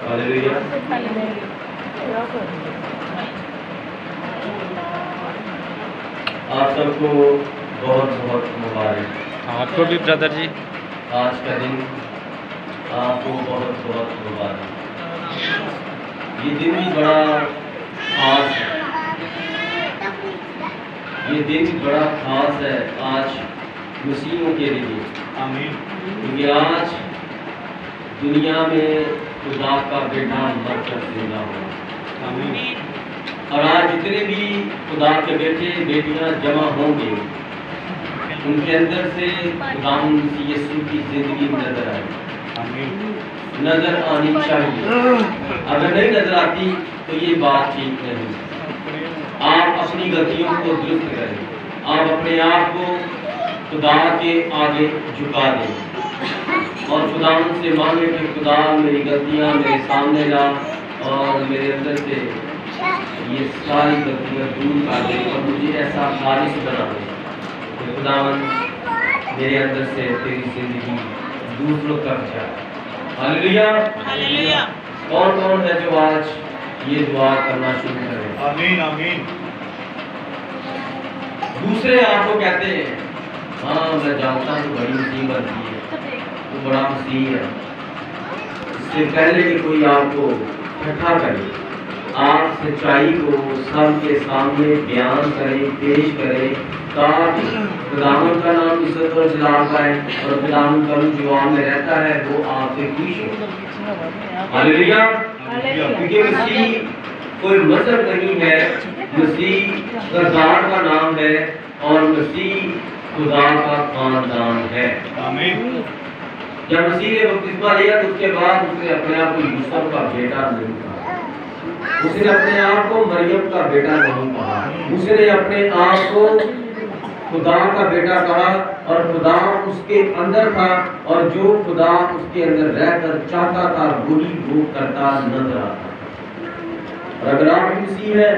Hallelujah. आप सबको बहुत बहुत मुबारक। आपको भी ब्रदर जी। आज का दिन आपको बहुत बहुत मुबारक। ये दिन भी बड़ा खास है, ये दिन बड़ा खास है आज मुस्लिमों के लिए। आमीन। क्योंकि आज दुनिया में खुदा का बेटा मरकर जिंदा हुआ। आमीन। और आज जितने भी खुदा के बेटे बेटियां जमा होंगे, उनके अंदर से खुदा यीशु की जिंदगी नजर आए। आमीन। नजर आनी चाहिए। अगर नहीं नजर आती तो ये बात ठीक नहीं। आप अपनी गलतियों को दुरुस्त करें, आप अपने आप को खुदा के आगे झुका दें और खुदा से मांगे कि खुदा मेरी गलतियां मेरे सामने ला और मेरे अंदर से ये सारी गलतियां दूर कर दे और मुझे ऐसा खालिश बना दे कि खुदावन मेरे अंदर से तेरी जिंदगी दूसरों तक जाए। हालेलुया। हालेलुया। कौन कौन है जो आज ये दुआ करना शुरू करें? आमीन। आमीन। दूसरे आपको कहते हैं हाँ मैं जानता हूँ बड़ी मुसीबत थी है, वो बड़ा मसीह है। इससे पहले कि कोई आपको इकट्ठा करे, आप सच्चाई को सबके सामने बयान करें, पेश करें, ताकि खुदावंद का नाम इज्जत और जलाल पाए और खुदावंद का जो आप में रहता है वो आपसे खुश हो। हालेलुया। क्योंकि मसीह कोई मजहब नहीं है, मसीह सरदार का नाम है और मसीह खुदा का खानदान है। आमीन। जब मसीह ने बपतिस्मा लिया तो उसके बाद उसने अपने आप को यूसुफ का बेटा नहीं कहा, उसने अपने आप को मरियम का बेटा नहीं कहा, उसने अपने आप को खुदा का बेटा कहा और खुदा उसके अंदर था और जो खुदा उसके अंदर रहकर चाहता था वही वो करता नजर आता। और अगर आप मसीह है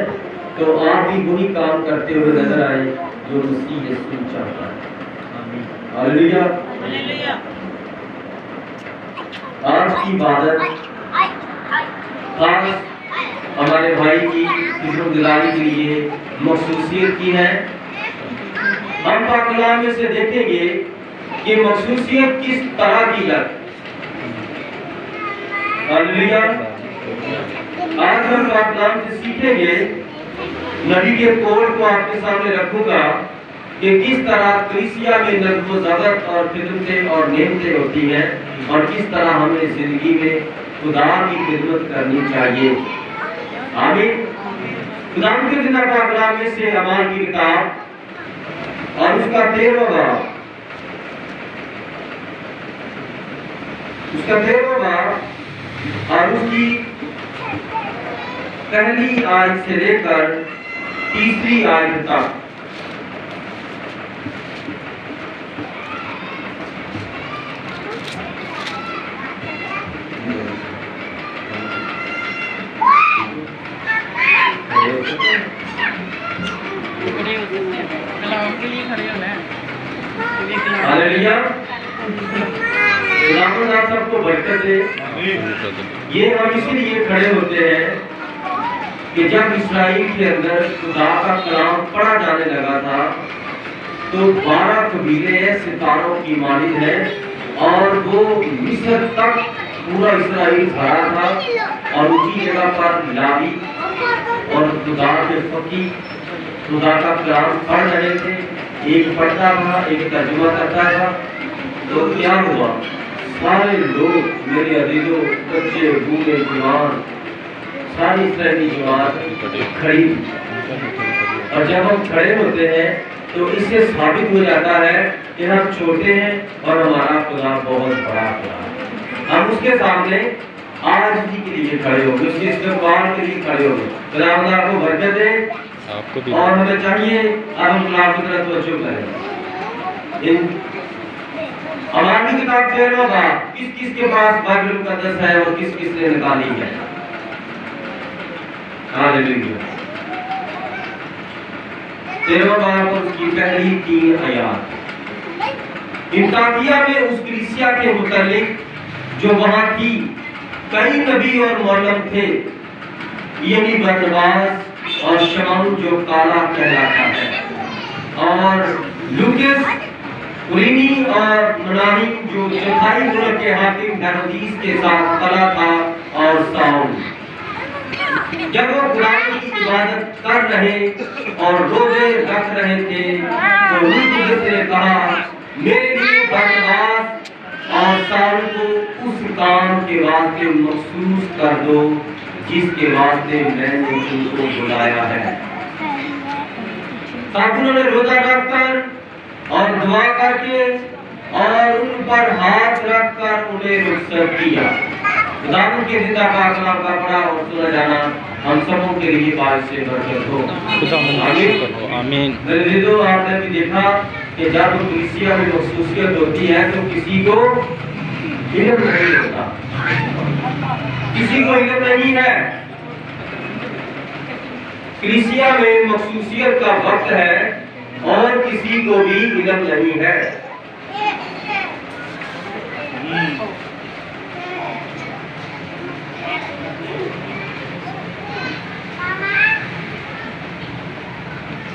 तो आप भी वही काम करते हुए नजर आए जो मसीह यीशु चाहता है। हालेलुया। हालेलुया। आज की इबादत खास हमारे भाई की खिदमतगारी के लिए मखसूसियत की है। हम पाक कलाम में से देखेंगे कि मखसूसियत किस तरह की है। हालेलुया। आज हम पाक कलाम से सीखेंगे, नबी के कौल को आपके सामने रखूंगा कि किस तरह कलीसिया में नज़्म-ओ-ज़ब्त और खिदमतें और नेमतें होती हैं और किस तरह हमें जिंदगी में खुदा की खिदमत करनी चाहिए। आमीन। खुदा के जिंदा पाक कलाम में से अमाल की किताब और उसका 13वां बाब, और उसकी पहली आयत से लेकर तीसरी आयत तक। हालेलुया। खुदावंद आप सबको बरकत दे। ये हम इसीलिए खड़े होते हैं कि जब इस्राएल के अंदर खुदा का कलाम पढ़ा जाने लगा था तो 12 कबीले सितारों की मालिक है और वो मिस्र तक पूरा इस्राएल भरा था और उसी जगह पर लावी और खुदा के फकीर खुदा का कलाम पढ़ रहे थे। एक पढ़ता था, एक तर्जुमा करता था। तो क्या हुआ, सारे लोग मेरे अजीजों, बच्चे, बूढ़े, जवान, सारी इस्राएली जमात खड़ी। और जब हम खड़े होते हैं तो इससे साबित हो जाता है कि हम छोटे हैं और हमारा खुदा बहुत बड़ा खुदा है। हम उसके सामने आज ही के लिए खड़े हो गए, उसके इस्तकबाल के लिए खड़े हो गए। खुदा आपको बरकत दे। आपको भी। और हमें चाहिए अब हम खुदा की तरफ तवज्जो करें। हमारी किताब 13वां बाब, किस किस के पास बाइबल मुकद्दस है और किस किस ने निकाली है? हालेलुया। 13वां बाब और उसकी पहली 3 आयत। इंताकिया में उस कलीसिया के मुतालिक जो वहां थी कई नबी और मौलम थे, यानी बरनबास और शमौन जो काला कहलाता है, और लूकिस, कुरेनी और मनाही जो चौथाई मुल्क के हाकिम हेरोदिस के साथ खड़ा था, और साउल। जब वो खुदावन की इबादत कर रहे और रोजे रख रहे थे तो लूकिस ने कहा, मेरे लिए बरनबास और साउल को उस काम के वास्ते मखसूस कर दो जिसके वास्ते मैंने उनको बुलाया है। साथियों ने रोजा रखकर और दुआ करके और उन पर हाथ रखकर उन्हें रुखसत किया। खुदावंद के जिंदा पाक कलाम का पढ़ा और सुना जाना हम सबों के लिए बारिश से बरकत हो। आमीन। मेरे दोस्तों, आपने भी देखा कि जब कलीसिया में मखसूसियत होती है तो किसी को इल्म नहीं होता, किसी को इल्म नहीं है। कलीसिया में मखसूसियत का वक्त है और किसी को भी इल्म नहीं है।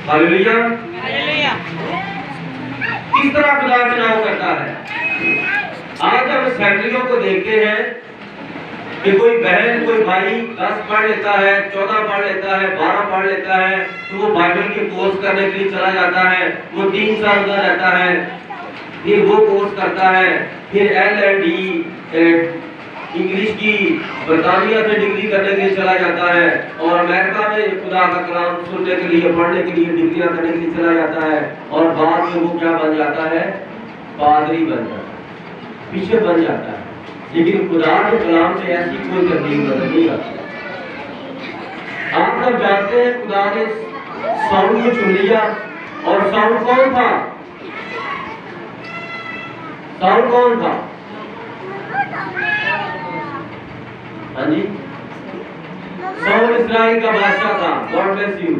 हालेलुया। किस तरह खुदा चुनाव करता है। आज हम फैमिलियों को देखते हैं कि कोई बहन कोई भाई 10 पढ़ लेता है, 14 पढ़ लेता है, 12 पढ़ लेता है, तो वो बाइबल के कोर्स करने के लिए चला जाता है। वो 3 साल उधर रहता है, फिर वो कोर्स करता है, फिर LLD इंग्लिश की बरतानिया से डिग्री करने के लिए चला जाता है, और अमेरिका में खुदा का कलाम सुनने के लिए, पढ़ने के लिए, डिग्रियां करने के लिए चला जाता है, और बाद में वो क्या बन जाता है, पादरी बन जाता है, पीछे बन जाता है। लेकिन खुदा के कलाम से ऐसी कोई तब्दीली नजर नहीं आती। आप सब जानते हैं खुदा ने साउल को चुन लिया, और साउल कौन था? साउल कौन था? हाँ जी, साउल इस्राएल का बादशाह था। God bless you.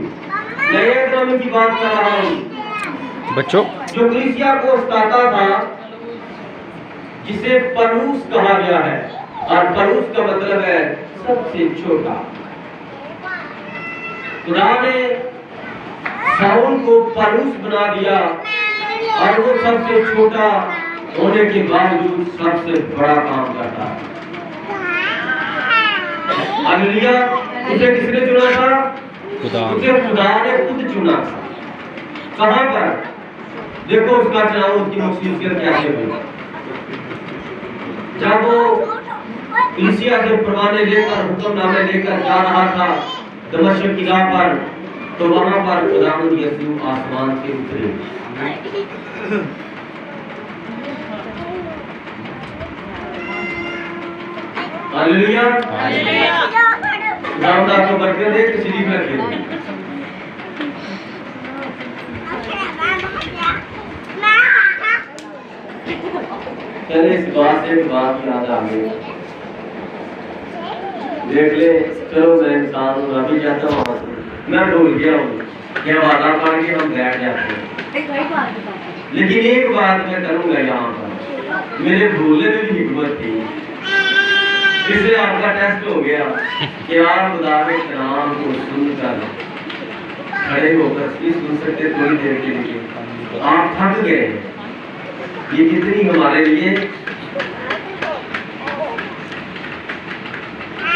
नए नियम की बात कर रहा हूँ बच्चों, जो कलीसिया को सताता था, जिसे पलूस कहा गया है, और पलूस का मतलब है सबसे छोटा। खुदा ने साउल को पलूस बना दिया, और वो सबसे छोटा होने के बावजूद सबसे बड़ा काम करता है। हालेलुया। उसे किसने चुना था? उसे खुदा ने खुद चुना था। कहां पर? देखो उसका चुनाव, उसकी मखसूसियत कैसे हुई। जब वो कलीसिया से परवाने लेकर, हुक्मनामे लेकर जा रहा था दमिश्क की राह पर, तो वहां पर खुदावंद यीशु आसमान से उतरे। हालेलुया। खुदावंद आपको बरकत दे। तशरीफ रखिए। चले, इस बात से एक बात याद आ गई। देख ले, चलो मैं इंसान हूँ, अभी जाता हूँ, मैं भूल गया हूँ, क्या वादा पढ़ के हम बैठ जाते हैं। लेकिन एक बात मैं करूँगा यहाँ पर, मेरे भूलने में भी हिम्मत थी, इसलिए आपका टेस्ट हो गया कि आप खुदा के कलाम को सुनकर खड़े होकर भी सुन सकते थोड़ी देर के लिए। आप थक गए, ये कितनी हमारे लिए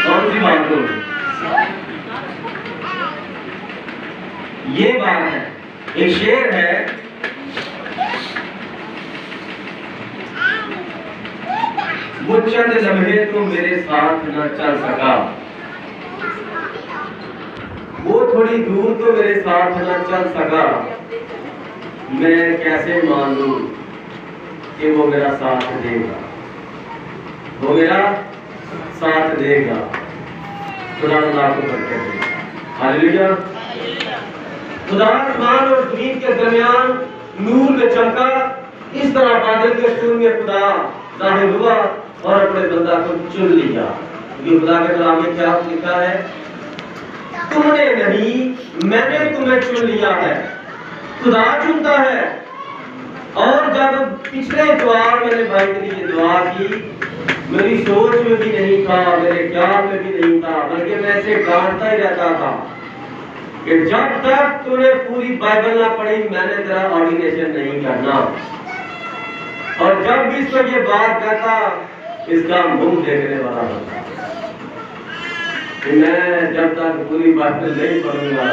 कौन सी बात होगी? ये बात है, एक शेर है, वो चंद लम्हे तो मेरे साथ न चल सका, वो थोड़ी दूर तो मेरे साथ न चल सका, मैं कैसे मान लूं कि वो मेरा साथ देगा, वो मेरा साथ देगा। खुदा आपको बरकत दे। हालेलुया। खुदा आसमान और जमीन के दरमियान नूर में चमका, इस तरह बादल के सूर में खुदा जाहिर हुआ और अपने बंदा को चुन लिया। ये खुदा के कलाम में क्या लिखा है? तुमने नहीं, मैंने तुम्हें चुन लिया है। खुदा चुनता है। और जब पिछले द्वार मैंने भाई के लिए दुआ की मेरी सोच में भी नहीं था, मेरे ख्याल में भी नहीं था, बल्कि मैं इसे डांटता ही रहता था कि जब तक तूने पूरी बाइबल ना पढ़ी मैंने तेरा ऑर्डिनेशन नहीं करना। और जब भी इसको ये बात कहता इसका मुंह देखने वाला होता कि मैं जब तक पूरी बाइबल नहीं पढ़ूंगा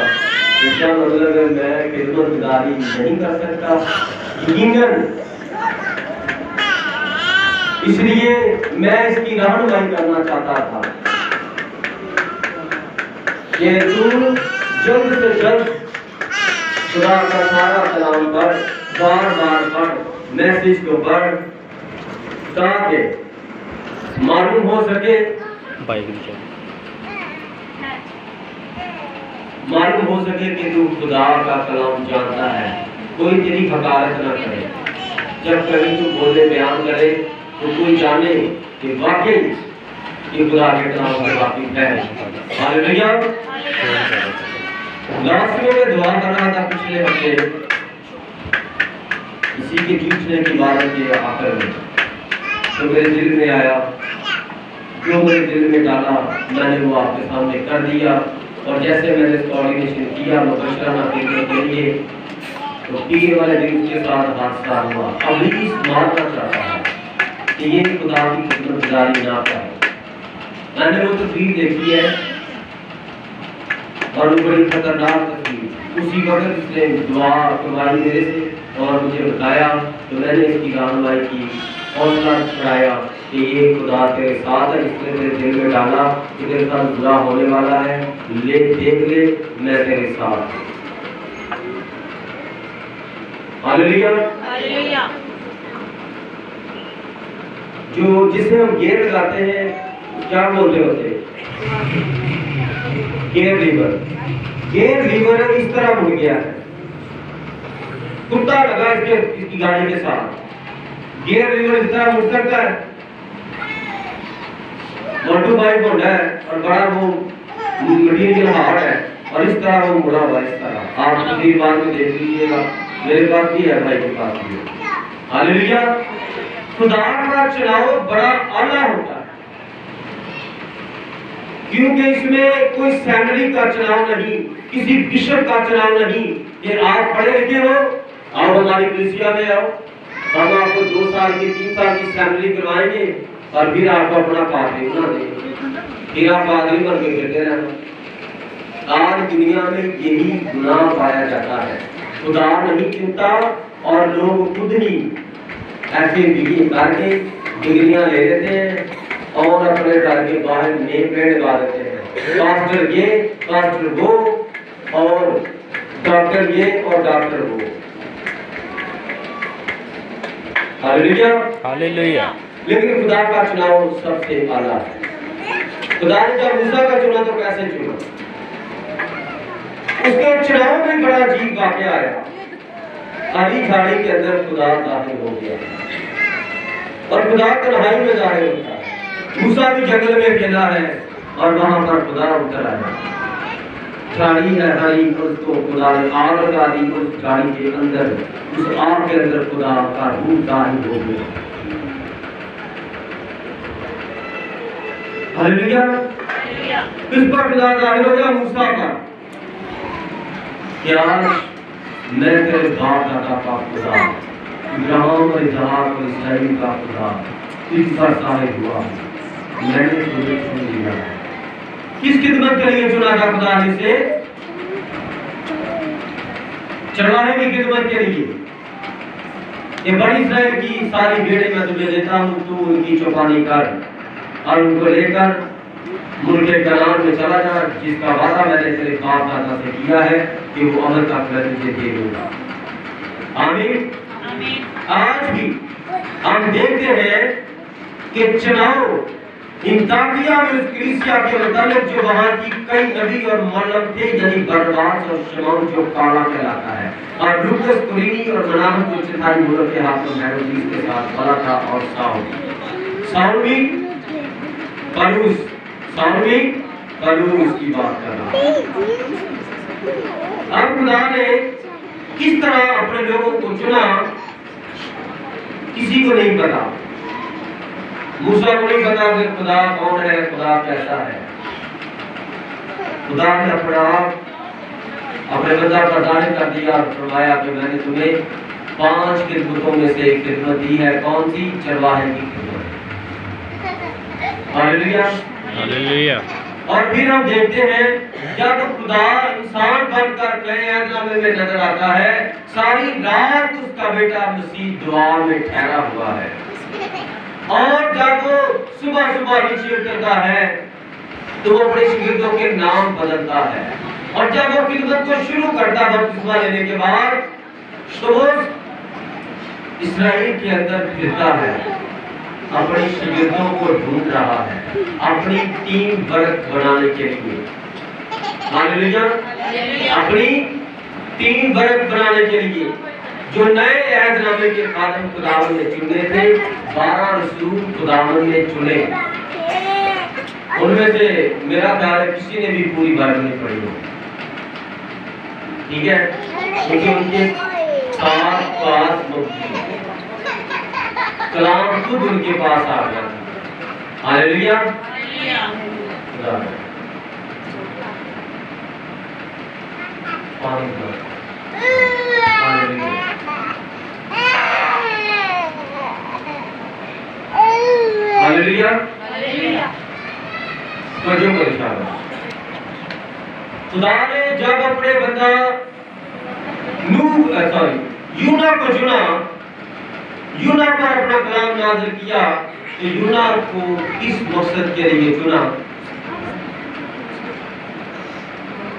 इसका मतलब है मैं खिदमतगारी नहीं कर सकता। यकीनन इसलिए मैं इसकी रहनुमाई करना चाहता था कि तू जल्द से जल्द खुदा का सारा कलाम पढ़, बार बार पढ़, मैसेज को पढ़, ताकि मालूम हो सके कि तू खुदा का कलाम जानता है। कोई तेरी हकारत न करे, जब कभी तू बोले बयान करे तो कोई जाने कि वाकई ये खुदा के कलाम से वाकिफ है। हालेलुया। लास्ट में मैं दुआ कर रहा था पिछले हफ्ते इसी के पूछने की बात के आखिर में, तो मेरे दिल में आया, जो मेरे दिल में डाला मैंने वो आपके सामने कर दिया। और जैसे मैंने कोऑर्डिनेशन किया मुबशरना करने के लिए, तो पीर वाले दिन के साथ हादसा हुआ। अभी इस मानना चाहता है कि ये खुदा की खिदमतगारी ना करे। मैंने वो तस्वीर देखी है और वो बड़ी खतरनाक तस्वीर। उसी वक्त इसने दुआ करवाई मेरे से और मुझे बताया, तो मैंने इसकी रहनुमाई की, हौसला बढ़ाया कि ये खुदा तेरे साथ है, इसने तेरे दिल में डाला कि तेरे साथ बुरा होने वाला है, ले देख ले मैं तेरे साथ। हालेलुया। हालेलुया। जो जिसे हम गेयर लगाते हैं क्या बोलते होते? Gear liver. गेयर लीवर इस तरह मुड़ गया है, कुत्ता लगा इसकी गाड़ी के साथ। गियर लीवर इस तरह मुड़ सकता है, मोटू बाइक होता है और बड़ा वो मटीरियल हार्ड है और इस तरह वो मुड़ा हुआ इस तरह। आप तस्वीर बाद में देख लीजिएगा, मेरे पास भी है, भाई के पास भी है। हालेलुया। खुदा का चुनाव बड़ा आला होता है, क्योंकि इसमें कोई सैलरी का चुनाव नहीं, किसी बिशप का चुनाव नहीं कि आप पढ़े लिखे हो आओ हमारी कलीसिया में आओ, हम आपको 2 साल की 3 साल की सैलरी करवाएंगे और फिर आपको अपना पादरी बना देंगे, फिर आप पादरी बन के फिरते रहना। आज दुनिया में यही गुनाह पाया जाता है, खुदा नहीं चिंता और लोग खुद ही ऐसे करके डिग्रियां ले लेते हैं और अपने घर के बाहर नेम प्लेट लगा देते हैं, पास्टर ये पास्टर वो और डॉक्टर ये और डॉक्टर वो। हालेलुया। हालेलुया। लेकिन खुदा का चुनाव सबसे आला है। खुदा ने जब मूसा का चुना तो कैसे चुना? उसके चुनाव में बड़ा अजीब वाकया आया। हरी झाड़ी के अंदर खुदा जाहिर हो गया और खुदा तन्हाई में जाहिर होता है। मूसा भी जंगल में खेला है और वहां पर खुदा उतर आया। झाड़ी है हरी, उसको खुदा ने आग लगा दी, उस झाड़ी के अंदर, उस आग के अंदर खुदा का रूप जाहिर हो गया। हालेलुया। किस पर खुदा जाहिर हो गया? मूसा पर। क्या मैं तेरे बाप दादा का खुदा, इब्राहिम और इसहाक और इसराइल का खुदा इस पर जाहिर हुआ, मैंने तुझे चुन लिया। किस खिदमत के लिए चुना था खुदा ने इसे? चढ़ाने की खिदमत के लिए। ये बड़ी इस्राएल की सारी भेड़ें मैं तुझे देता हूँ, तू उनकी चौपानी कर और उनको लेकर मुल्के कनान में चला जा, जिसका वादा मैंने तेरे बाप दादा से किया है कि वो अमल तक मैं तुझे दे दूंगा। आमीन। आज भी हम देखते हैं कि चुनाव इंताकिया में उस कलीसिया के मुताबिक जो वहां की कई नबी और मौलम थे, यानी बरनबास और शमौन जो काला कहलाता है, और लूकस कुरेनी और मनाहत जो चौथाई मुल्क के हाथ में हेरोदेस के साथ बड़ा था, और साउल भी पलूस की बात कर रहा है। अब खुदा ने किस तरह अपने लोगों को चुना किसी को नहीं पता। मूसा को नहीं पता कि खुदा कौन है, खुदा कैसा है। खुदा ने अपने बंदा का जाहिर कर दिया और फरमाया कि मैंने तुम्हें 5 खिदमतों में से एक खिदमत दी है। कौन सी? चरवाहे की खिदमत। Hallelujah hallelujah. और फिर हम देखते हैं जब खुदा इंसान बनकर नए ऐतनामे में नजर आता है, सारी रात उसका बेटा मसीह दुआ में ठहरा हुआ है। और जब वो सुबह सुबह नीचे उतरता है तो वो अपने शागिर्दों के नाम बदलता है। और जब वो खिदमत को शुरू करता है बपतिस्मा लेने के बाद, तो वो इस्राएल के अंदर फिरता है, अपने शागिर्दों को ढूंढ रहा है, अपनी टीम वर्क बनाने के लिए। हालेलुया। अपनी टीम वर्क बनाने के लिए जो नए ऐतनामे के खादिम खुदावंद ने चुने थे, 12 रसूल खुदावंद ने चुने। उनमें से मेरा ख्याल है किसी ने भी पूरी बाइबल नहीं पढ़ी हो, ठीक है, क्योंकि उनके पास कलाम खुद उनके पास आ गया था। हालेलुया। हालेलुया। खुदा ने जब अपने बंदा यूना को चुना, यूना पर अपना कलाम नाज़िल किया, तो यूना को किस मकसद के लिए चुना?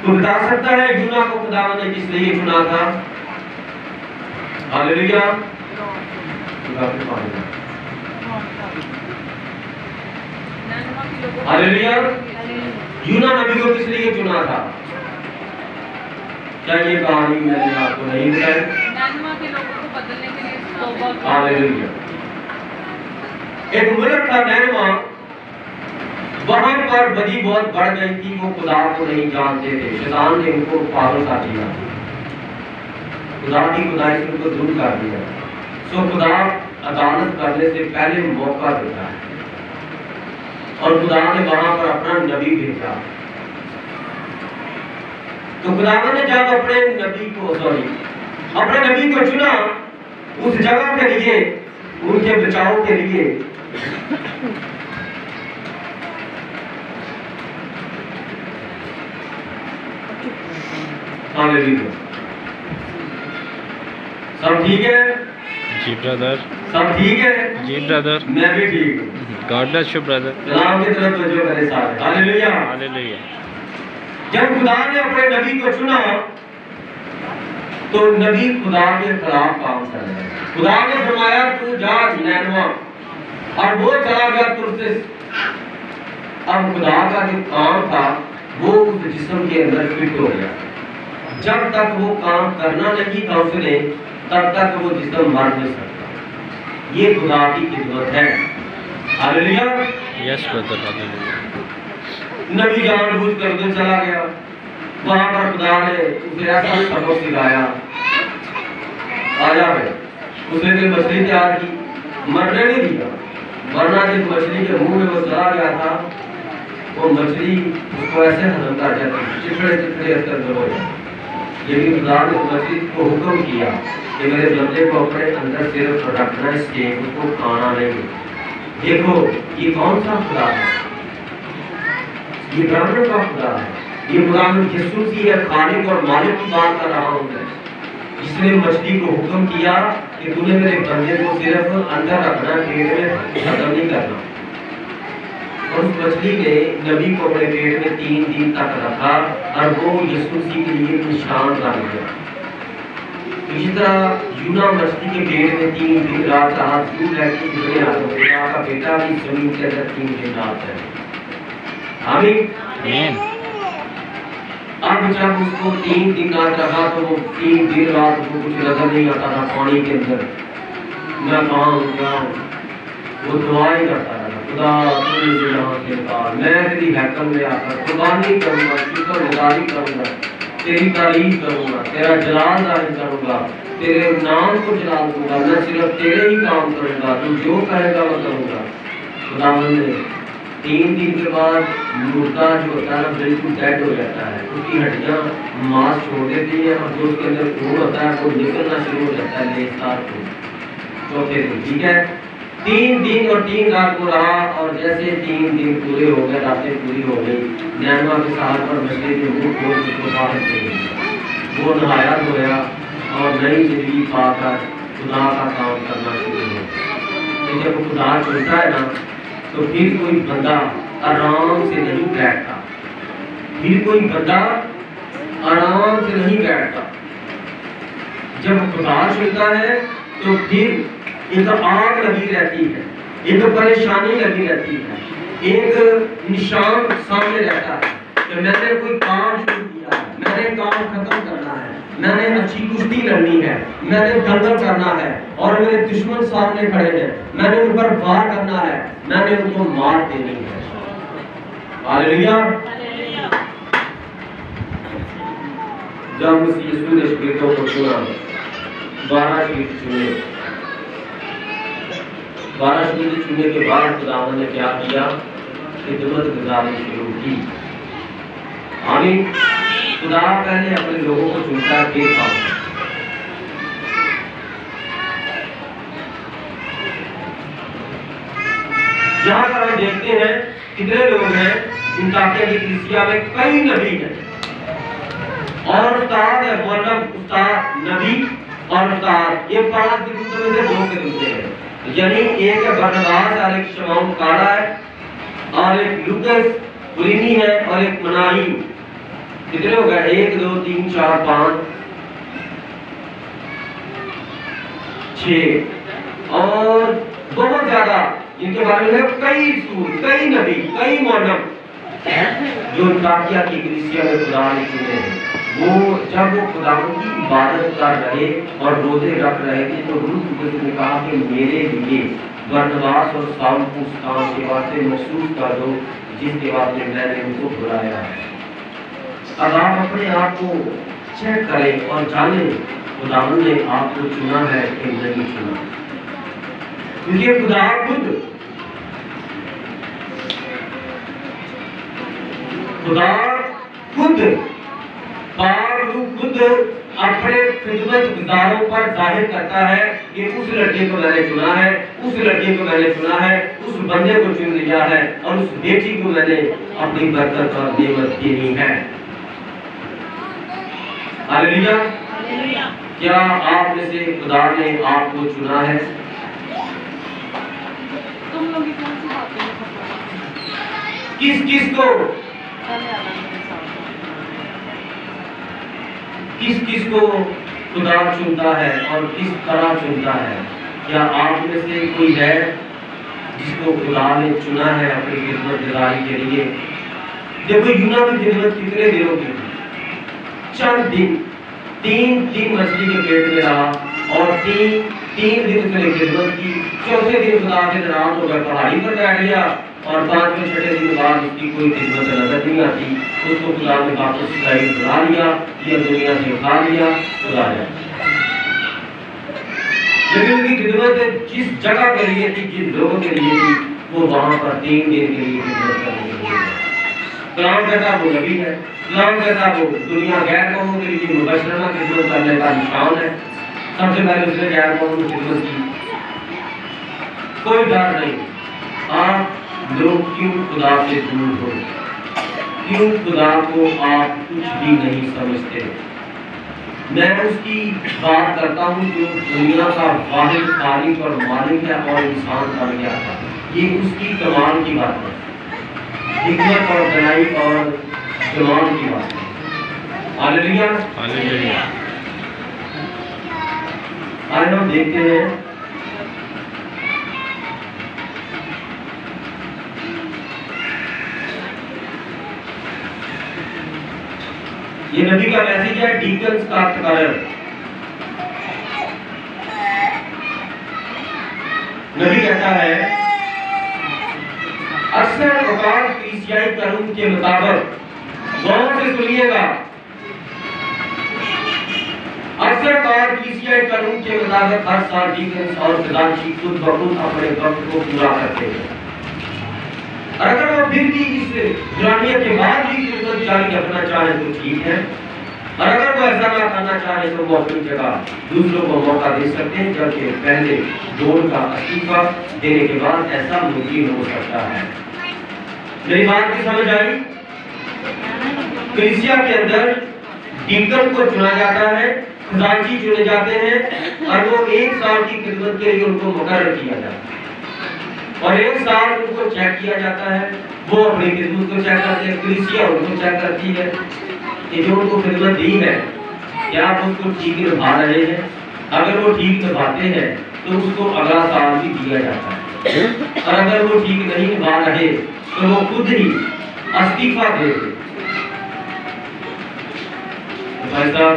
तो बता सकता है यूना को खुदा ने किस लिए चुना था? हालेलुया। हालेलुया। यूना नबी को किस लिए चुना था? क्या ये कहानी मैंने आपको नहीं बताई? के लोगों को बदलने के लिए। हालेलुया। एक मुल्क था नैनवा, वहां पर बदी बहुत बढ़ गई थी, वो खुदा को नहीं जानते थे, शैतान ने उनको पागल कर दिया, खुदा की खुदाई से उनको दूर कर दिया। सो खुदा अदालत करने से पहले मौका देता है और खुदा ने वहां पर अपना नबी भेजा। तो खुदा ने जब अपने नबी को चुना उस जगह के लिए, उनके बचाव के लिए, हालेलुया। सब ठीक है? जी ब्रदर। सब ठीक है? जी ब्रदर। मैं भी ठीक हूँ। God bless you brother. कलाम की तरफ तवज्जो करें सारे। हालेलुया। हालेलुया। जब खुदा ने अपने नबी को चुना तो नबी खुदा के खिलाफ काम कर रहा है। खुदा ने फरमाया तू जा नैनवा, और वो चला गया तुर्सिस। अब खुदा का जो काम था वो उस जिस्म के अंदर फिट हो गया। जब तक वो काम करना नहीं था उसने, तब तक वो जिस्म मर नहीं सकता। ये खुदा की खिदमत है। हालेलुया। Yes brother. हालेलुया। नबी जानबूझ कर उधर चला गया, वहां पर खुदा ने उसे ऐसा सबक सिखाया, आजा भाई। उसने फिर मछली तैयार की, मरने नहीं दिया, वरना जिस मछली के मुंह में वो चला गया था वो मछली उसको ऐसे हजम कर जाती, चिथड़े चिथड़े असर हो जाए। लेकिन खुदा ने उस मछली को हुक्म किया कि मेरे बंदे को अपने अंदर सिर्फ रखना, इसके उसको खाना नहीं। देखो ये कौन सा खुदा है? ये ब्राह्मण का खुदा है। ये खुदावन यीशु की है, खालिक और मालिक की बात कर रहा हूं मैं, जिसने मछली को हुक्म किया कि तूने मेरे बंदे को सिर्फ अंदर रखना, पेट में खत्म नहीं करना। और उस मछली ने नबी को अपने पेट में 3 दिन तक रखा और वो यीशु के लिए निशान बन गया। इसी तरह यूना मछली के पेट में 3 दिन रात रहा, क्यों रहती जितने खुदा का बेटा भी जमीन के अंदर 3 दिन रात है। आमीन। अब जब उसको 3 दिन रात रखा तो वो 3 दिन रात उसको कुछ नजर नहीं आता था पानी के अंदर, मैं कहाँ हूँ क्या हूँ, वो दुआ ही करता रहा, खुदा तू मुझे यहाँ से निकाल, मैं तेरी हैकल में आकर कुर्बानी करूँगा, शुक्रगुजारी करूँगा, तेरी तारीफ करूँगा, तेरा जलाल जाहिर करूँगा, तेरे नाम को जलाल दूंगा, मैं सिर्फ तेरे ही काम करूँगा, तू जो कहेगा वो करूँगा। खुदावंद ने 3 दिन के बाद मुर्दा जो होता है ना बिल्कुल डेड हो जाता है, उसकी हड्डियां मांस छोड़ देती है और जो उसके अंदर खून होता है वो निकलना शुरू हो जाता है लेसार को चौथे दिन। ठीक है, 3 दिन और 3 रात को रहा और जैसे 3 दिन पूरे हो गए, रातें पूरी हो गई, नैनवा के साथ पर मछली के मुंह खोल के बाहर दे गई। वो नहाया धोया और नई जिंदगी पाकर खुदा का काम करना शुरू हो। तो जब खुदा चुनता है ना तो फिर कोई बंदा आराम से नहीं बैठता, फिर कोई बंदा आराम से नहीं बैठता। जब खुदा चुनता है तो फिर एक आग लगी रहती है, एक परेशानी लगी रहती है, एक निशान सामने रहता है कि मैंने कोई काम शुरू किया है, मैंने काम खत्म करना है, मैंने अच्छी कुश्ती लड़नी है, मैंने दंगल करना है और मेरे दुश्मन सामने खड़े हैं, मैंने उन पर वार करना है, मैंने उनको मार देनी है। हालेलुया। जब मसीह यीशु ने शरीरों को चुना, 12 शरीर चुने, 12 शरीर चुनने के बाद खुदावंद ने क्या किया? खिदमत गुजारनी शुरू की। आमीन। खुदा पहले अपने लोगों को चुनता है फिर काम। यहाँ पर हम देखते हैं कितने लोग हैं इंताकिया की कलीसिया में, कई नबी हैं और उस्ताद है, मौलवी, उस्ताद, नबी और उस्ताद, ये 5 के रूप में से 2 के रूप में है। यानी एक है बरनबास और एक शमौन काला है और एक लूकस कुलीनी है और एक मनाही। कितने हो गए? 1 2 3 4 5 6 और बहुत ज्यादा इनके बारे में कई सूर, कई नबी, कई मौलवी जो इंताकिया की कलीसिया में खुदा ने चुने हैं। वो जब वो खुदा की इबादत कर रहे और रोजे रख रहे थे तो रूह कुदस ने कहा कि मेरे लिए बरनबास और शाऊल को उस काम के वास्ते महसूस कर दो जिसके वास्ते मैंने उनको बुलाया है। अब आप अपने आप को चेक करें और जानें खुदावंद ने आपको चुना है कि नहीं चुना, क्योंकि खुदा खुद पाक रूह खुद अपने खिदमत गुजारों पर जाहिर करता है कि उस लड़के को मैंने चुना है, उस लड़के को मैंने चुना है, उस बंदे को चुन लिया है और उस बेटी को मैंने अपनी बरकत और नेमत देनी है। हालेलुया। क्या आप में से खुदा ने आपको चुना है? तुम लोग की कौन सी बातें हैं? किस किस को खुदा चुनता है और किस तरह चुनता है? क्या आप में से कोई है जिसको खुदा ने चुना है अपनी खिदमत गुजारी के लिए? देखो यूना की खिदमत कितने दिनों की थी? चंद दिन, 3 मछली के पेट में रहा और 3 दिन उसने खिदमत की। चौथे दिन खुदा से नाराज होकर पहाड़ी पर बैठ गया और 5वें 6ठे दिन बाद उसकी कोई खिदमत नजर नहीं आती। उसको खुदा ने वापस इसराइल बुला लिया, ये दुनिया से उठा लिया, खुदा ने। लेकिन उनकी खिदमत जिस जगह के लिए थी, जिन लोगों के लिए थी, वो वहां पर 3 दिन के लिए खिदमत करने के लिए। कलाम कहता वो नबी है, कलाम कहता वो दुनिया गैर कौमों के लिए मुबशरना खिदमत करने का निशान है। सबसे पहले उसने गैर कौमों की खिदमत की। कोई डर नहीं। आप लोग क्यों खुदा से दूर हो? क्यों खुदा को आप कुछ भी नहीं समझते? मैं उसकी बात करता हूँ जो दुनिया का वाहिद खालिक और मालिक है और इंसान बन गया था। ये उसकी कमाल की बात है, हिकमत और दलाई और जमाल की बात है। हालेलुया। हालेलुया। आज हम देखते हैं ये नबी का मैसेज है डीकन्स का कारण। नबी कहता है अक्सर औकात कलीसियाई कानून के मुताबिक, गौर से सुनिएगा, अक्सर औकात कलीसियाई कानून के मुताबिक हर साल डीकन्स और खजांची खुद ब खुद अपने वक्त को पूरा करते हैं। फिर भी इस बुरानियों के बाद भी खिदमत जारी रखना चाहे तो ठीक है, और अगर वो ऐसा ना करना चाहे तो वो अपनी जगह दूसरों को मौका दे सकते हैं, जबकि पहले बोर्ड का इस्तीफा देने के बाद ऐसा मुमकिन हो सकता है। मेरी बात की समझ आई? कलीसिया के अंदर डीकन को चुना जाता है, खजांची चुने जाते हैं, और वो 1 साल की खिदमत के लिए उनको मुकर्रर किया जाता है, और 1 साल उनको चेक किया जाता है। वो अपनी खिदमत को चेक करते हैं, कलीसिया उनको चेक करती है कि जो उनको खिदमत दी है क्या आप उसको ठीक निभा रहे हैं। अगर वो ठीक निभाते हैं तो उसको अगला साल भी दिया जाता है, और अगर वो ठीक नहीं निभा रहे तो वो खुद ही इस्तीफा दे दे। भाई साहब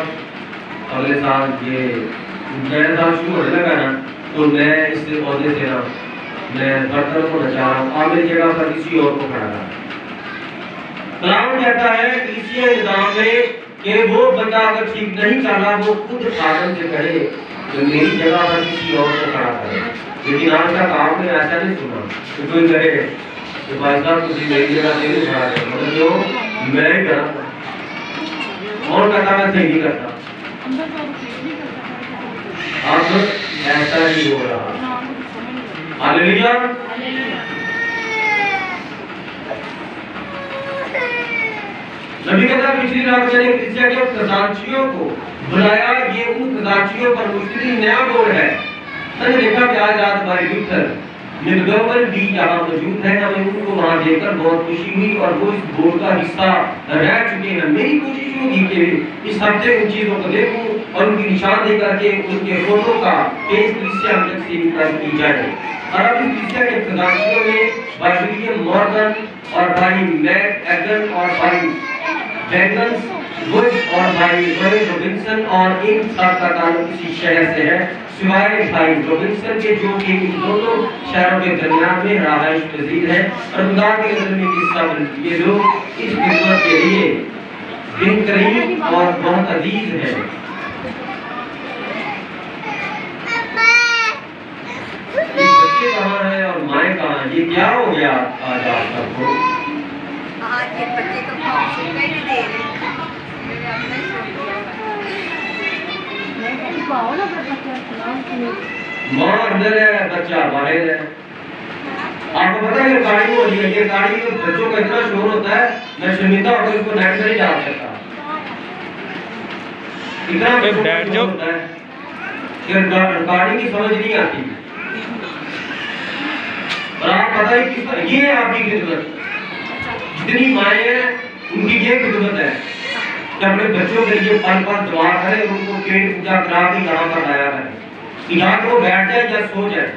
अगले साल ये नया साल शुरू होने लगा ना, तो मैं इस पौधे से ना मैं बर्तन को नचा रहा हूँ, आप मेरी जगह पर किसी और को खड़ा रहा। कलाम कहता है कलीसिया निजाम में कि वो बंदा अगर ठीक नहीं चला वो खुद खादम से कहे तो मेरी जगह पर किसी और को खड़ा करे। लेकिन आज तक आपने ऐसा नहीं सुना तो कोई कहे तो भाई साहब तुम मेरी जगह से नहीं खड़ा करे, मतलब जो मैं ही करा और कहता मैं सही नहीं करता। अब ऐसा ही हो रहा। हालेलुया। नबी कहता है पिछली रात मैंने कलीसिया के खजांचियों को बुलाया, ये उन खजांचियों पर मुश्किल नया बोल है। मैंने देखा कि आज रात हमारे लूथर निर्गमन भी यहाँ मौजूद है, हमें उनको वहाँ देखकर बहुत खुशी हुई और वो इस बोर्ड का हिस्सा रह चुके हैं। मेरी कोशिश होगी कि इस हफ्ते उन चीज़ों को देखूं और उनकी निशानदेही करके उनके फोटो का पेश कलीसिया तक सीमित की जाए। और अब इस कलीसिया के खजांचियों में भाई विलियम मॉर्गन और भाई मैट एगन और भाई बैंगल्स बुश और भाई रॉय रॉबिन्सन, और इन सब का ताल्लुक इसी शहर से है, सिवाय भाई रॉबिन्सन के जो कि इन दोनों शहरों के दरमियान में रहायश पजीर है। और खुदा के नज़र में ये सब ये लोग इस खिदमत के लिए बेहतरीन और बहुत अजीज है। बच्चे कहाँ हैं और माएँ कहाँ हैं? ये क्या हो गया आज आप सबको? माँ अंदर है, बच्चा बाहर है। आपको पता है गाड़ी हो रही है, ये गाड़ी में बच्चों का इतना शोर होता है, मैं शर्मिंदा होकर इसको नेट पर नहीं डाल सकता। इतना बैठ जाओ होता है कि गाड़ी की समझ नहीं आती। और आप पता है किस तरह ये आपकी खिदमत, जितनी माएँ हैं उनकी ये खिदमत है कि अपने बच्चों के लिए पल पल दुआ करें, उनको पेट पूजा करा के यहाँ पर लाया करें, या तो वो बैठ जाए या सो जाए।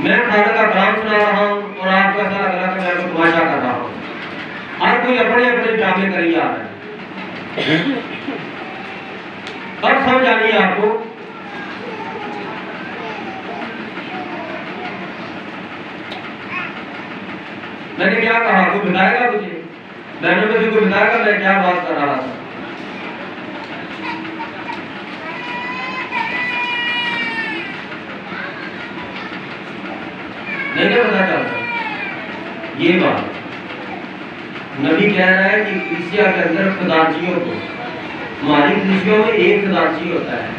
मैं खाना का काम सुना रहा हूँ और आपको ऐसा लग रहा है कि मैं तो तमाशा कर रहा हूँ। हर कोई अपने अपने ड्रामे करिए आ रहे हैं। कब समझ आ रही है आपको? मैंने क्या कहा? कोई बताएगा मुझे? मैंने मुझे कोई बताएगा मैं क्या बात कर रहा था? नहीं क्या पता चलता ये बात? नबी कह रहा है कि कलीसिया के अंदर खजांचियों को, हमारी कलीसिया में एक खजांची होता है,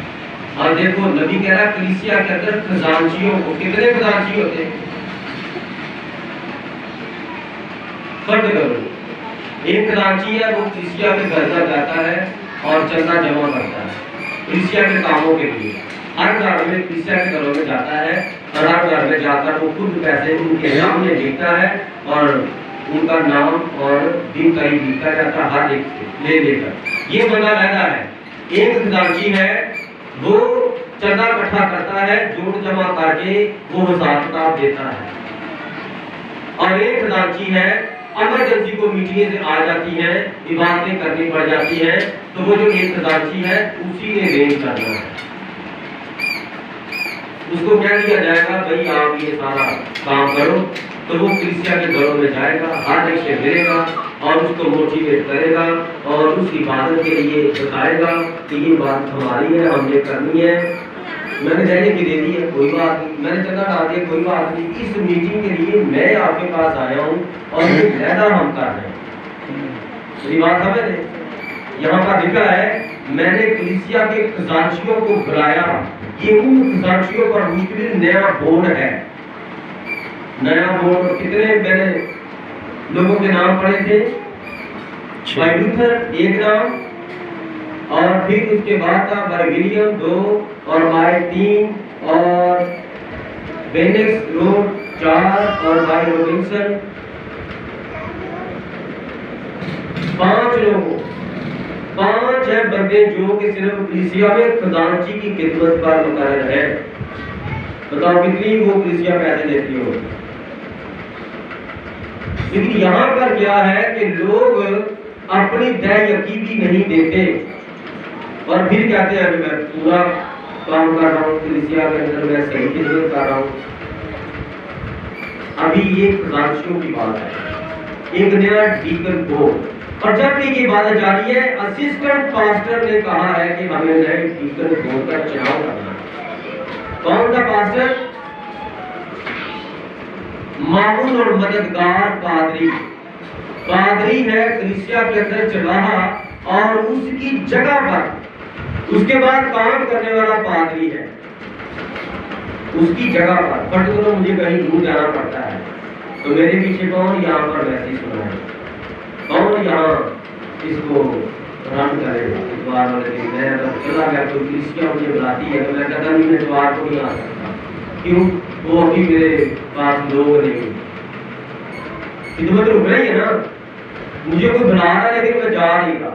और देखो नबी कह रहा है कलीसिया के अंदर खजांचियों को। कितने खजांची होते हैं? फर्क करो। एक खजांची है वो कलीसिया में घर जाता है और चंदा जमा करता है कलीसिया के कामों के लिए। हर घर में कलीसिया के घरों में जाता है और हर घर में जाकर वो खुद पैसे उनके सामने लिखता है और उनका नाम और दिन तारीख लिखा जाता है हर एक से ले लेकर। ये बंदा रहता है। एक खजांची है वो चंदा इकट्ठा करता है, जोड़ जमा करके वो हिसाब किताब देता है। और एक खजांची है इमरजेंसी को मीटिंग से आ जाती है, इबादतें करनी पड़ जाती है, तो वो जो एक खजांची है उसी ने रेंज करना है। उसको क्या दिया जाएगा? भाई आप ये सारा काम करो, तो वो कलीसिया के घरों में जाएगा, हर एक से मिलेगा और उसको मोटिवेट करेगा और उस इबादत के लिए बताएगा कि ये बात हमारी है, हमने करनी है, मैंने जाने की दे दी है, कोई बात नहीं, मैंने चंदा डाल दिया, कोई बात नहीं। इस मीटिंग के लिए मैं आपके पास आया हूँ और ये लहदा हम कर रहे हैं। मेरी बात समझ रहे? यहाँ पर लिखा है मैंने कलीसिया के खजांचियों को बुलाया। ये उन खजांचियों पर मुश्किल नया बोर्ड है। नया बोर्ड कितने मैंने लोगों के नाम पढ़े थे? भाई लूथर एक नाम, और फिर उसके बाद था भाई विलियम 2, और भाई 3, और बेनेक्स रोड 4, और भाई रॉबिन्सन 5 लोगों 5 है बंदे जो कि सिर्फ कलीसिया में खजांची की खिदमत पर मुकर्रर है। बताओ कितनी वो कलीसिया पैसे देती हो। लेकिन यहाँ पर क्या है कि लोग अपनी दया यकीनी नहीं देते और फिर कहते हैं मैं पूरा काम कर रहा हूँ, कलीसिया के अंदर मैं सही खिदमत कर रहा हूँ। अभी ये खजांचियों की बात है, एक नया डीकन बोर्ड। और जब ये बात जारी है, असिस्टेंट पास्टर ने कहा है कि हमें नए डीकन बोर्ड का चुनाव करना है। कौन सा पास्टर? मामून और मददगार पादरी। पादरी है कलीसिया के अंदर चलाहा, और उसकी जगह पर उसके बाद काम करने वाला पादरी है। उसकी जगह पर पर्टिकुलर मुझे कहीं दूर जाना पड़ता है तो मेरे पीछे कौन यहाँ पर वैसे सुना है, कौन यहाँ इसको रन करे इतवार वाले दिन। मैं अगर चला गया तो कलीसिया मुझे बुलाती है तो मैं कहता नहीं मैं इतवार को नहीं आ सकता। क्यों? वो अभी मेरे पास लोग नहीं, खिदमत रुक रही है ना। मुझे कोई बुला रहा है लेकिन मैं जा नहीं रहा,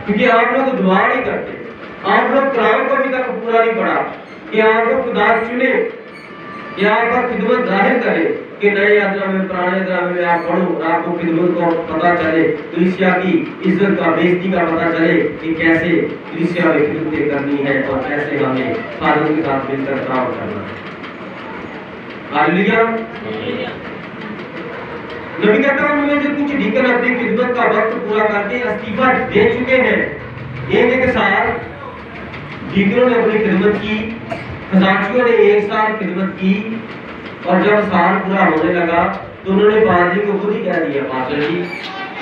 क्योंकि आप लोग दुआ नहीं करते। आप लोग कलाम को अभी तक पूरा नहीं पढ़ा कि आप लोग खुदा चुने कि आपका खिदमत जाहिर करे कि नए यात्रा में पुराने यात्रा में आप पढ़ो, आपको खिदमत को पता चले, कलीसिया की इज्जत का बेइज्जती का पता चले कि कैसे कलीसिया में खिदमत करनी है और कैसे हमें फादर के साथ मिलकर काम करना है। हालेलुया। नबी कहता है उनमें से कुछ डीकन अपनी खिदमत का वक्त पूरा करके इस्तीफा दे चुके हैं। एक साल डीकनों ने अपनी खिदमत की, खजांचियों ने 1 साल खिदमत की, और जब साल पूरा होने लगा तो उन्होंने पादरी को खुद ही कह दिया पास्टर जी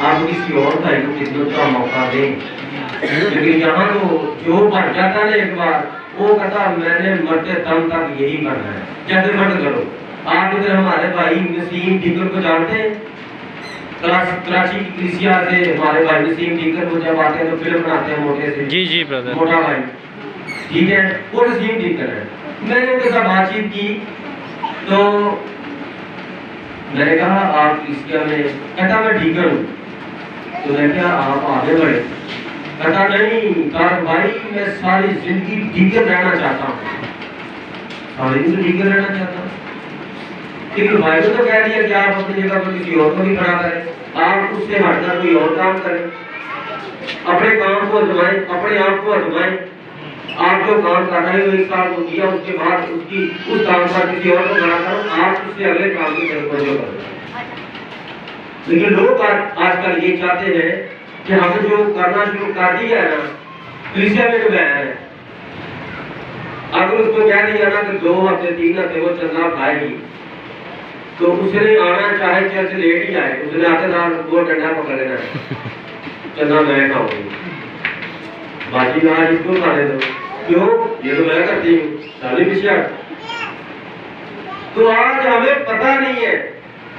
आप किसी और भाई को खिदमत का मौका दें। लेकिन यहाँ तो जो भर जाता है एक बार वो कहता मैंने मरते दम तक यही करना है, जैसे मर्द करो। आप इधर हमारे भाई नसीम डीकन को जानते हैं? कराची की कलीसिया से हमारे भाई नसीम डीकन को जब आते हैं तो फिल्म बनाते हैं मोटे से। जी ब्रदर, मोटा भाई, ठीक है, वो नसीम डीकन है। मैंने उनके साथ बातचीत की तो मैंने कहा आप कलीसिया में? कहता मैं डीकन हूँ। तो मैं क्या आप आगे बढ़े? कहता नहीं कार भाई मैं सारी जिंदगी डीकन रहना चाहता हूँ। सारी जिंदगी डीकन रहना चाहता हूँ। लेकिन भाई को तो कह दिया कि आप अपनी जगह पर किसी और को भी खड़ा करें, आप उससे हटकर कोई और काम करें, अपने काम को आजमाएं, अपने आप को आजमाएं। आप जो काम कर रहे हो 1 साल को किया, उसके बाद उसकी उस काम पर किसी और को खड़ा करो, आप उससे अगले काम की तरफ बढ़ो करो। लेकिन लोग आजकल ये चाहते हैं कि हमने जो करना शुरू कर दिया है ना, कलीसिया में जो है अगर उसको कह दिया ना कि 2 हफ्ते 3 हफ्ते वो चलना खाएगी तो उसने आना चाहे चर्च लेट ही आए, उसने आते साल वो डंडा पकड़ लेना चलना मैं खाऊंगी बाजी में आज इसको खाने दो। क्यों? ये तो मैं करती हूँ साली पिछड़। तो आज हमें पता नहीं है,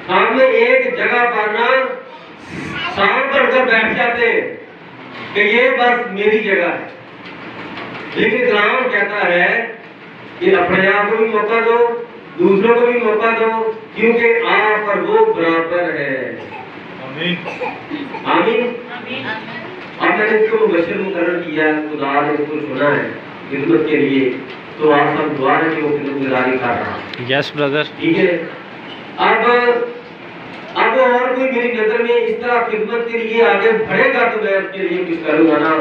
हम एक जगह पर ना सांप बनकर बैठ जाते हैं कि ये बस मेरी जगह है। लेकिन कलाम कहता है कि अपने आप को भी मौका दो, दूसरों को भी मौका दो, क्योंकि आप और वो बराबर है। आमीन आमीन। अब मैंने इसको मुबशर मुकर्रर किया, खुदा ने इसको चुना है खिदमत के लिए, तो आप सब दुआ है कि वो खिदमतगारी कर रहा है। यस ब्रदर, ठीक है। अब और कोई मेरी नजर में इस तरह खिदमत के लिए आगे बढ़ेगा तो मैं उसके लिए कुछ करूँगा ना।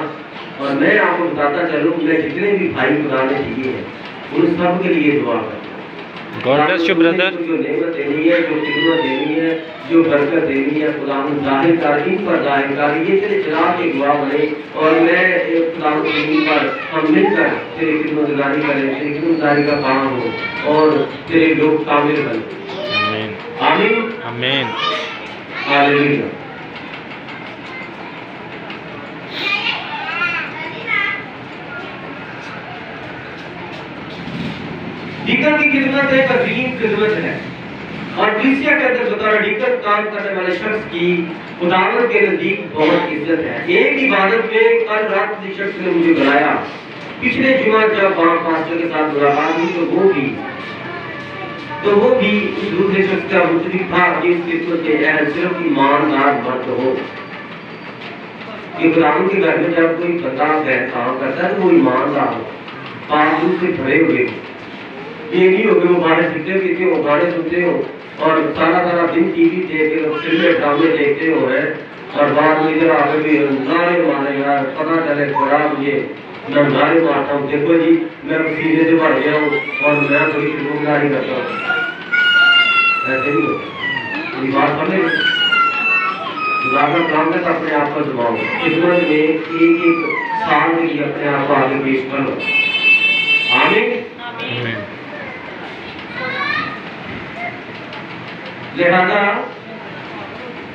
और मैं आपको बताता चलूँ मैं जितने भी भाई खुदा ने दिए हैं उन सब के लिए दुआ करता हूँ। God bless you, brother. जो नेमत देनी है, जो खिदमत देनी है, जो बरकत देनी है, खुदावंद जाहिर कर, इन पर जाहिर कर, ये तेरे जलाल के गवाह बने और मैं खुदावंद की इन पर हम मिलकर तेरी खिदमतगारी करें, तेरी खिदमतगारी का काम हो और तेरे लोग कामिल बने। आमीन आमीन आमीन। हालेलुया। डीकन की खिदमत एक अजीम खिदमत है और कलीसिया के अंदर बतौर डीकन काम करने वाले शख्स की खुदावंद के नजदीक बहुत इज्जत है। एक इबादत में कल रात किसी शख्स ने मुझे बुलाया, पिछले जुमा जब वहाँ पास्टर के साथ मुलाकात हुई तो वो भी उस दूसरे शख्स का मुतलिक था जिस खिदमत के अहल सिर्फ ईमानदार मर्द हो कि खुदावंद के घर में जब कोई बंदा काम करता है तो वो ईमानदार हो, पाप से भरे हुए हो। ये नहीं हो कि वो गाने सुनते पीते हो, गाने सुनते हो और सारा दिन टीवी देख के फिल्में ड्रामे देखते हो है और बाद में इधर आकर भी नारे मारे यार पता चले थोड़ा मुझे मैं नारे मारता हूँ, देखो जी मैं सीधे से बढ़ गया हूँ और मैं थोड़ी फिल्मगारी करता हूँ। ऐसे नहीं होता, ये बात समझे। खुदावंद काम करता अपने आप पर जमाओ, खिदमत में एक साल के लिए अपने आप को आगे पेश करो। आमीन। लिहाजा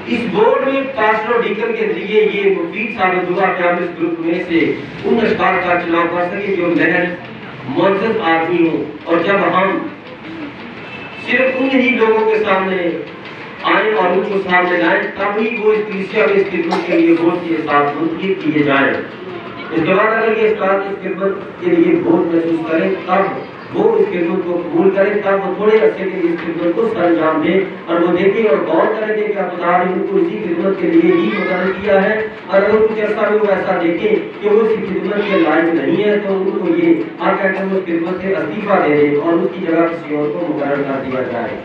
इस बोर्ड में पास्टर और डीकन के लिए ये मुफीद साबित हुआ कि हम इस ग्रुप में से उन अशकार का चुनाव कर सके जो महज मुअज़्ज़ज़ आदमी हो और जब हम सिर्फ उन ही लोगों के सामने आए और उनको सामने लाएं तब ही वो इस कलीसिया में इस खिदमत के लिए बोझ के साथ मुंतकिल किए जाएं। इसके बाद अगर ये अशकार इस खिदमत के लिए बोझ महसूस करें तब वो इस खिदमत को कबूल करें, तब वो थोड़े अरसे के लिए इस खिदमत को सरंजाम दें और वो देखें और गौर करेंगे कि खुदा ने उनको इसी खिदमत के लिए ही मुकर्रर किया है। और अगर कुछ ऐसा भी वो ऐसा देखें कि वो इस खिदमत के लायक नहीं है तो उनको ये कहकर उस खिदमत से इस्तीफा दे दें और उसकी जगह किसी और को मुकर्रर कर दिया जाए।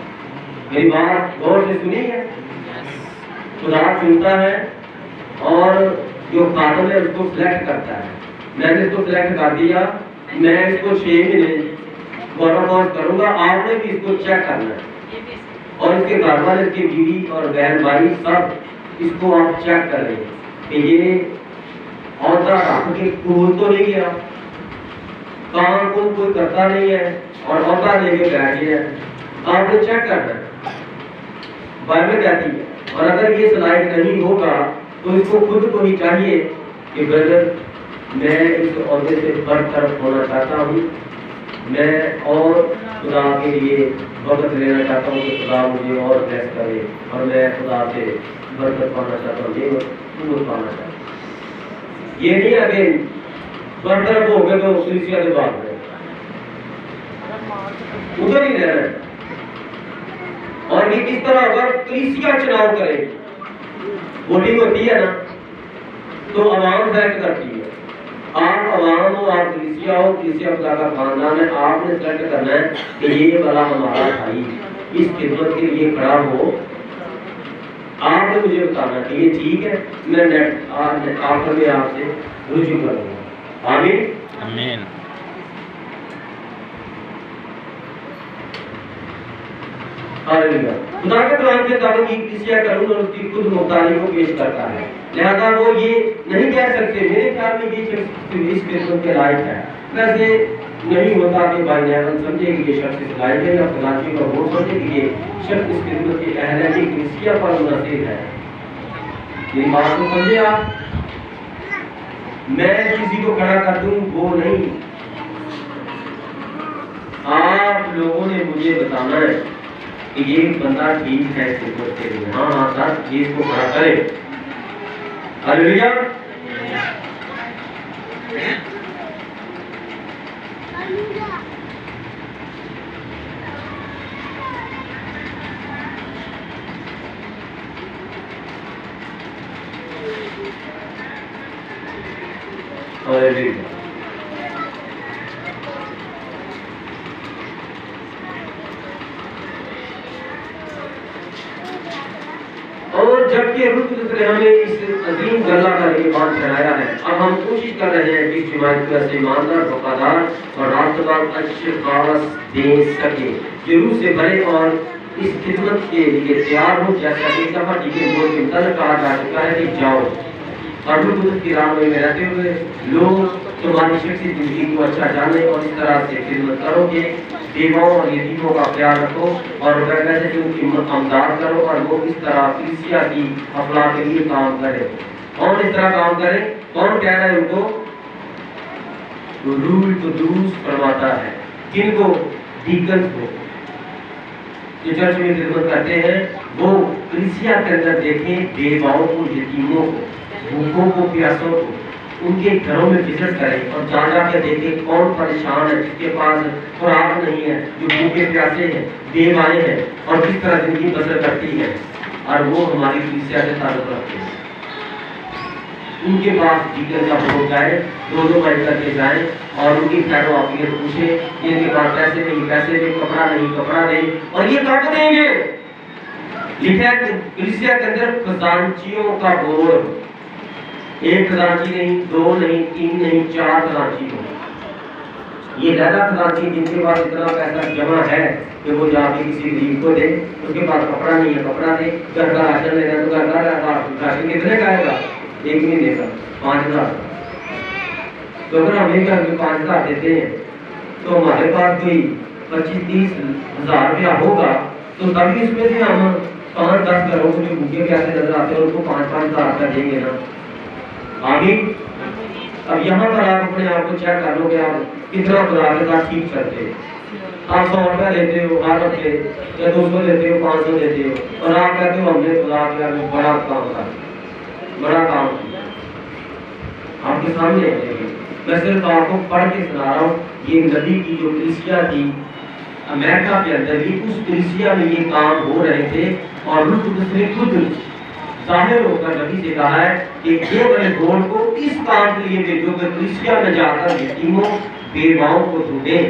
मेरी बात गौर से सुनी है। खुदा चुनता है और जो खादम है उसको सिलेक्ट करता है। मैंने इसको सिलेक्ट कर दिया, मैं इसको 6 महीने गौर करूंगा, आपने भी इसको चेक करना है और इसके घर वाले, इसके बीवी और बहन भाई सब इसको आप चेक कर लें कि ये औहदा रख के कबूल तो नहीं गया, काम को कोई करता नहीं है और औहदा लेके बैठ गया है, आपने चेक करना है। बाइबल कहती है और अगर ये सलाहियत नहीं होगा तो इसको खुद को ही चाहिए कि ब्रदर मैं इस औहदे से बरतरफ होना चाहता हूँ, मैं और खुदा के लिए वक्त लेना चाहता हूँ कि खुदा मुझे और ब्लेस करे और मैं खुदा से बरकत पाना चाहता हूँ, ये पाना चाहता हूँ। ये नहीं अगर बरतरफ हो गए तो कलीसिया के बाद में उधर ही रहना है। और ये किस तरह होगा, कलीसिया चुनाव करे, वोटिंग होती है ना तो आवाम सेलेक्ट करती है। आप आवाम हो, आप कलीसिया हो, कलीसिया खुदा का खानदान है, आपने सेलेक्ट करना है कि ये वाला हमारा भाई इस खिदमत के लिए खड़ा हो। आपने मुझे बताना कि ये ठीक है, मैं नेट आकर में आपसे रुजू करूँगा। आमीन आमीन। हालेलुया। खुदा के कलाम के ताबीर की कलीसिया कानून और उसकी खुद मुख्तारी को पेश करता है, लिहाजा वो ये नहीं कह सकते मेरे ख्याल में ये शख्स इस खिदमत के लायक है। वैसे नहीं होता कि भाई नेवन समझे कि ये शख्स इस लायक है या खुदाजी का वोट समझे कि ये शख्स इस खिदमत के अहल है, ये कलीसिया पर मुनहसिर है। ये बात को समझे आप, मैं किसी को खड़ा कर दूं वो नहीं, आप लोगों ने मुझे बताना है कि ये बंदा ठीक है इस खिदमत के लिए। हाँ हाँ सर, ये इसको खड़ा करें। हालेलुया। हालेलुया। और जबकि रुल्कुदस ने हमें इस अजीम गल्ला का ईमान चढ़ाया है, अब हम कोशिश कर रहे हैं कि इस जमात को ऐसे ईमानदार, वफादार और रास्तबाज अच्छे खास दे सके, जुलूस से भरे और इस खिदमत के लिए तैयार हो। जैसा कि दफा के बोल के मुताबिक कहा जा चुका है कि जाओ और रुल्कुदस की राह में रहते हुए लोग तुम्हारी शख्सी जिंदगी को अच्छा जाने और इस तरह से खिदमत करोगे। बेवाओं और यतीमों का ख्याल रखो और वैसे कि उनकी मदद करो और वो इस तरह कलीसिया की अफलाह के लिए काम करे। कौन इस तरह काम करे? कौन कह रहा है उनको? रूल कुदूस फरमाता है। किनको? डीकन को, जो चर्च में खिदमत करते हैं, वो कलीसिया के अंदर देखें बेवाओं को, यतीमों को, भूखों को, प्यासों को, उनके घरों में विजिट करें और जा के देखें कौन परेशान है, जिसके पास खुराक नहीं है, जो भूखे प्यासे हैं, बेवाए हैं और किस तरह जिंदगी बसर करती है, और वो हमारी कलीसिया से ताल्लुक रखते हैं। उनके पास डीकन का हो जाए, 2-2 महीने करके जाए और उनकी खैरो आफियत पूछे, इनके पास पैसे नहीं, पैसे दे, कपड़ा नहीं, कपड़ा दे, और ये कब देंगे? लिखा है कलीसिया के अंदर खजांचियों का बोर्ड, 1 खजांची नहीं, 2 नहीं, 3 नहीं, 4 खजांची हो। ये ज्यादा खजांची जिनके पास इतना पैसा जमा है कि वो जाके किसी गरीब को दे, उसके पास कपड़ा नहीं है, कपड़ा दे, घर का राशन लेना तो घर का राशन कितने का आएगा? 1 महीने का 5000। तो अगर हम 5000 देते हैं तो हमारे पास कोई 25-30 हजार रुपया होगा, तो तभी इसमें से हम 5-10 घरों को जो भूखे प्यासे नजर आते हैं उनको 5-5 हजार रुपया देंगे ना। आमीन। अब यहाँ पर आप अपने आप को चेक कर लो कि आप कितना खुदा के साथ ठीक चलते हैं। आप 100 रुपया लेते हो हर हफ्ते, या 200 लेते हो, 500 लेते हो, और आप कहते हो हमने खुदा के आगे बड़ा काम किया, बड़ा काम किया। आपके सामने मैं सिर्फ आपको पढ़ के सुना रहा हूँ। ये नबी की जो कलीसिया थी अमेरिका के अंदर भी, उस कलीसिया में ये काम हो रहे थे और रुल्कुदस ने खुद जाहिर होकर नबी से कहा है कि ये बड़े गोल को इस काम के लिए भेजो कि कलीसिया में जाकर यतीमों, बेवाओं को ढूंढें।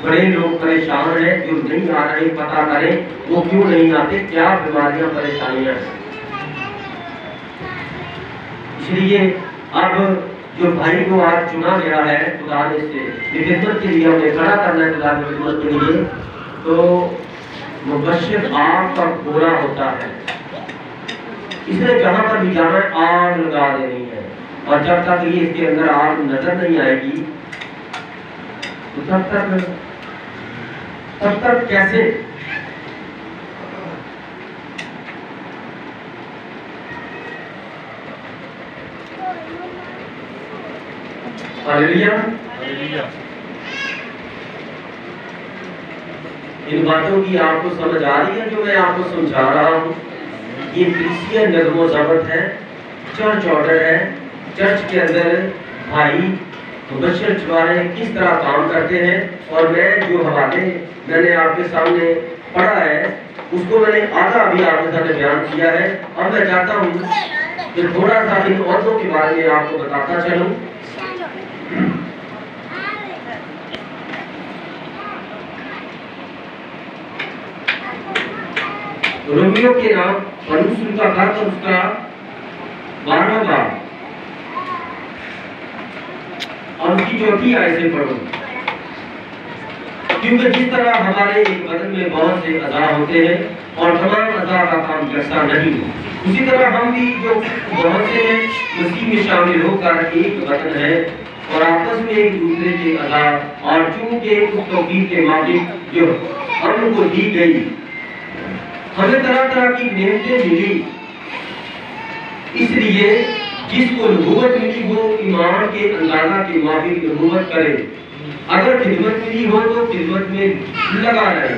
बड़े लोग परेशान हैं, जो नहीं आ रहे, पता करें वो क्यों नहीं आते, क्या बीमारियां, परेशानियां हैं। इसलिए अब जो भाई को आज चुना गया है खुदा ने से खिदमत के लिए, हमें खड़ा करना है खुदा की खिदमत के लिए, तो मुबश्शिर आग का गोला होता है। इसने जहां पर भी जाना है आग लगा देनी है, और जब तक ये इसके अंदर आग नजर नहीं आएगी तो तब तक कैसे? हालेलुया। इन बातों की आपको समझ आ रही है जो मैं आपको समझा रहा हूँ? ये क्रिश्चियन नज़्म ज़ब्त है, चर्च ऑर्डर है। चर्च के अंदर भाई मुबश्शिर चुबारे किस तरह काम करते हैं, और मैं जो हवाले मैंने आपके सामने पढ़ा है उसको मैंने आधा अभी आपके सामने बयान किया है, और मैं चाहता हूँ कि थोड़ा सा इन औरतों के बारे में आपको बताता चलूँ। रोमियो के नाम पलूस उनका घर और उसका 12वां बाब और उसकी 4थी आयत से पढ़ो। क्योंकि जिस तरह हमारे एक बदन में बहुत से अज़ा होते हैं और तमाम अज़ा का काम यकसा नहीं, उसी तरह हम भी जो बहुत से हैं मसीह में शामिल होकर एक बदन है और आपस में एक दूसरे के अज़ा, और चूंकि उस तौफीक के मालिक जो हमको दी गई, हमें तरह तरह की नेमतें मिली, इसलिए जिसको नबूवत मिली वो ईमान के अंदाजा के माफिक नबूवत करे। अगर खिदमत मिली हो तो खिदमत में लगा रहे,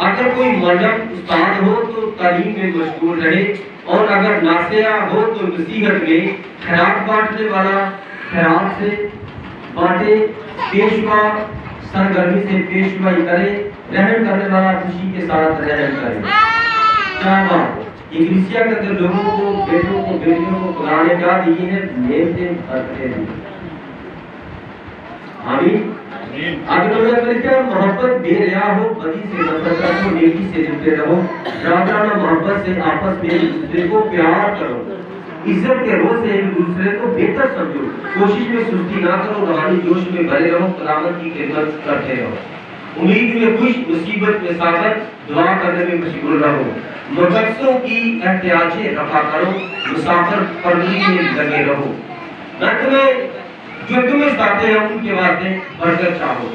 अगर कोई मौलवी उस्ताद हो तो तालीम में मशगूल रहे, और अगर नासिया हो तो नसीहत में, खैरात बांटने वाला खैरात से बांटे, पेशवा सरगर्मी से पेशवाई करे, रहम करने वाला खुशी के साथ रहम करे। कलीसिया के अंदर लोगों को, बेटों को, बेटियों को खुदा क्या दिए हैं? नेमतें बरकतें दी। आमीन। आगे तो यह लिखा है, मोहब्बत बेरिया हो, बदी से नफरत रखो, नेकी से जुटे रहो, राजाना मोहब्बत से आपस में एक दूसरे को प्यार करो, इज्जत के रोज से एक दूसरे को बेहतर समझो, कोशिश में सुस्ती ना करो, रूहानी जोश में भरे रहो, कलामत की खिदमत करते रहो, उम्मीद में खुश, मुसीबत में साबर, दुआ करने में मशगूल रहो, मुकद्दसों की एहतियाजें रफा करो, मुसाफिर परवरी में लगे रहो। मैं तुम्हें जो तुम्हें चाहते हैं उनके वास्ते बरकत चाहो,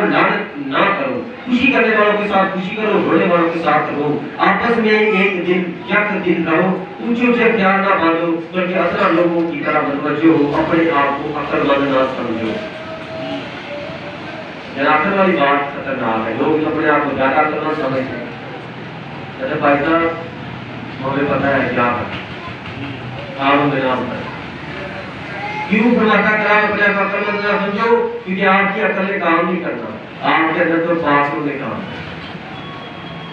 लानत ना करो, खुशी करने वालों के साथ खुशी करो, रोने वालों के साथ रहो, आपस में एक दिन दिन रहो, ऊंचे ऊंचे ख्याल ना बांधो, बल्कि असरा लोगों की तरह मुतवज्जो हो, अपने आप को अक्लमंद ना समझो। आखिर वाली बात खतरनाक है, लोग अपने आप को ज्यादा करना समझते हैं। जैसे भाई साहब हमें पता है क्या है, आप हमें नाम है क्यों फरमाता कलाम अपने आप अक्लमंद ना समझो, क्योंकि आपकी अकल ने काम नहीं करना, आपके अंदर तो पास होने काम है।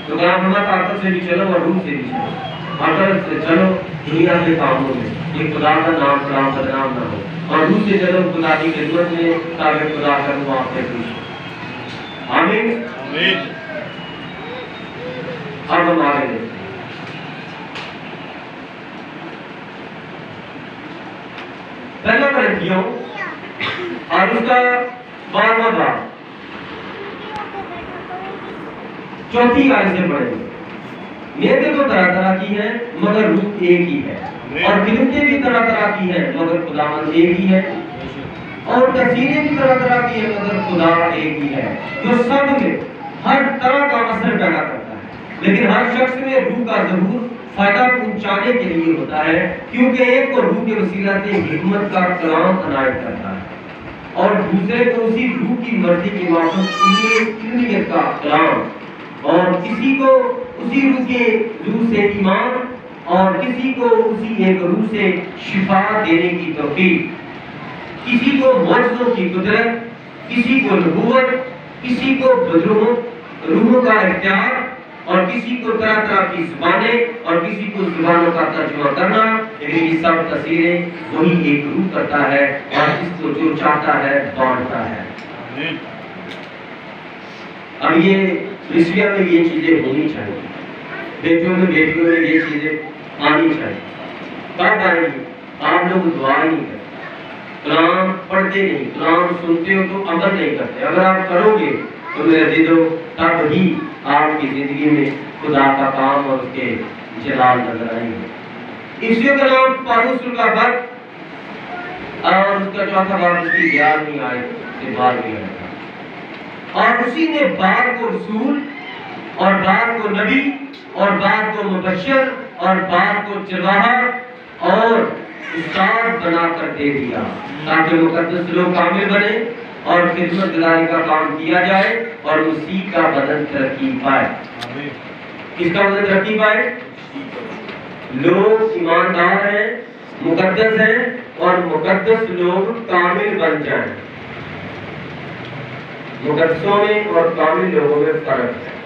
तो कलाम फरमाता अकल से भी चलो और रूह से भी चलो, अकल से चलो दुनिया के कामों में, ये खुदा का नाम कलाम बदनाम ना हो, और रूह से चलो खुदा की खिदमत में, ताकि खुदा करूँ आपसे खुश। आमीन आमीन। अब हम आगे देखते हैं। पहला करंथियों और उसका 12वां बाब 4 आयत से पढ़ेंगे। नेमतें तो तरह तरह की है मगर रूह एक ही है, और खिदमतें भी तरह तरह की है मगर खुदावंद एक ही है, और तस्वीरें भी तरह तरह की है मगर खुदा एक ही है, जो सब में हर तरह का असर पैदा करता है, लेकिन हर शख्स में रूह का जरूर फायदा पहुंचाने के लिए होता है, क्योंकि एक को रूह के वसीला से हिकमत का कलाम अनायत करता है, और दूसरे को उसी रूह की मर्जी के मुताबिक इल्मियत का कलाम, और किसी को उसी रूह से ईमान, और किसी को उसी एक रूह से शिफा देने की तौफीक, किसी को मौजज़ों की कुदरत, किसी को नबूवत, किसी को रूहों का इख्तियार, और किसी को तरह तरह की ज़ुबानें, और किसी को ज़ुबानों का तर्जुमा करना, लेकिन ये सब तस्वीरें वही एक रूह करता है, और इसको जो चाहता है बांटता है। अब ये रिश्तियों में ये चीजें होनी चाहिए, बेटियों में ये चीजें आनी चाहिए। कब आएगी? आप लोग दुआ नहीं करते, कलाम पढ़ते नहीं, कलाम सुनते हो तो अमल नहीं करते। अगर आप करोगे तो मेरे अज़ीज़ों, तब ही आपकी जिंदगी में खुदा का काम और उसके जलाल नजर आएंगे। इसलिए कलाम पौलुस का वक्त और उसका चौथा बाब उसकी 11वीं आयत से 12वीं आयत, और उसी ने बाद को रसूल, और बाद को नबी, और बाद को मुबश्शिर, और बाद को चरवाहा और उस्ताद बनाकर दे दिया, ताकि मुकद्दस लोग कामिल बने और खिदमत दिलाने का काम किया जाए, और उसी का बदन तरक्की पाए। किसका बदन तरक्की पाए? लोग ईमानदार हैं, मुकद्दस हैं, और मुकद्दस लोग कामिल बन जाएं। मुकद्दसों में और कामिल लोगों में फर्क है।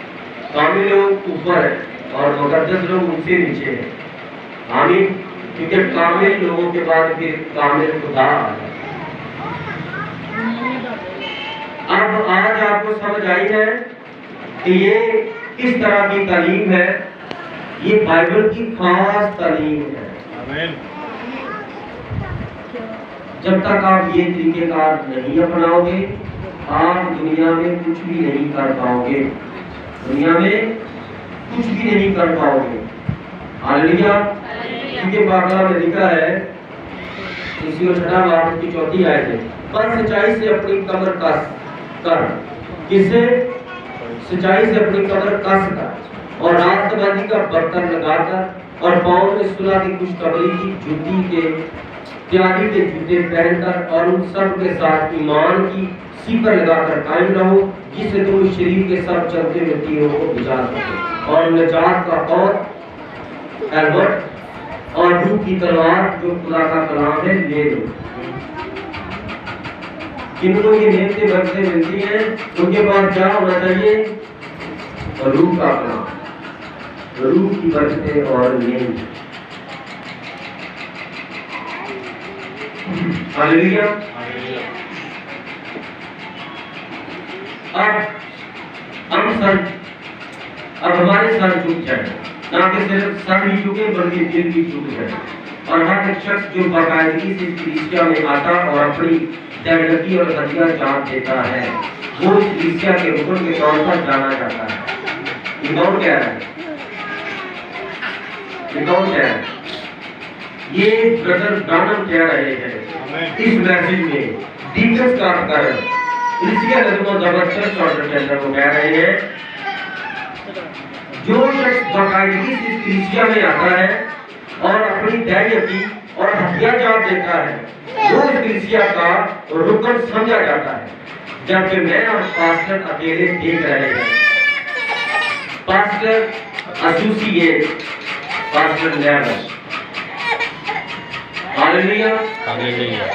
कामिल लोग ऊपर है और मुकद्दस लोग उनसे नीचे हैं। आमीन। क्योंकि कामिल लोगों के बाद फिर कामिल खुदा आ जाए। अब आज आपको समझ आई है कि ये किस तरह की तालीम है। ये बाइबल की खास तालीम है। आमीन। जब तक आप ये तरीकेकार नहीं अपनाओगे, आप दुनिया में कुछ भी नहीं कर पाओगे। दुनिया में कुछ भी नहीं कर पाओगे। हालेलुया। क्योंकि बाइबल में लिखा है, इसी 6वां बाब की 4 आयत है, पर सच्चाई से अपनी कमर कस कर। किससे? सच्चाई से अपनी कमर कस कर, और रास्तबाजी का बर्तन लगाकर, और पाँव में सुलह की खुशखबरी की जूती के त्यागी के जूते पहनकर, और उन सब के साथ ईमान की सीपर लगाकर कायम रहो, जिससे तुम शरीर के सब चलते हुए तीरों को बुझा सको, और नजात का पौध हेलमेट और रूह की तलवार जो खुदा का कलाम है ले लो। जिनको ये नेमतें बरकतें मिलती हैं, उनके पास क्या होना चाहिए? रूह का कलाम, रूह की बरकतें और नेमतें। हालेलुया। अब हमारे सर झुक जाए, ना कि सिर्फ सर ही झुके बल्कि दिल भी झुक जाए। और हर एक शख्स जो बाकायदगी से कलीसिया में आता और अपनी दरदकी और हदिया जान देता है, वो इस कलीसिया के हुक्म के तौर पर जाना जाता है। ये कौन कह रहा है? ये कौन कह रहा है? ये ब्रदर ब्रानम कह रहे हैं इस मैसेज में। डीकस का कर कलीसिया नज़म जबरदस्त और टेंडर को कह रहे हैं, जो शख्स बाकायदगी से कलीसिया में आता है और अपनी दरदकी और हदिया जान देता है, वो इस कलीसिया का रुकन समझा जाता है। जबकि मैं और पास्टर अकेले देख रहे हैं, pastor associate pastor level. Hallelujah hallelujah.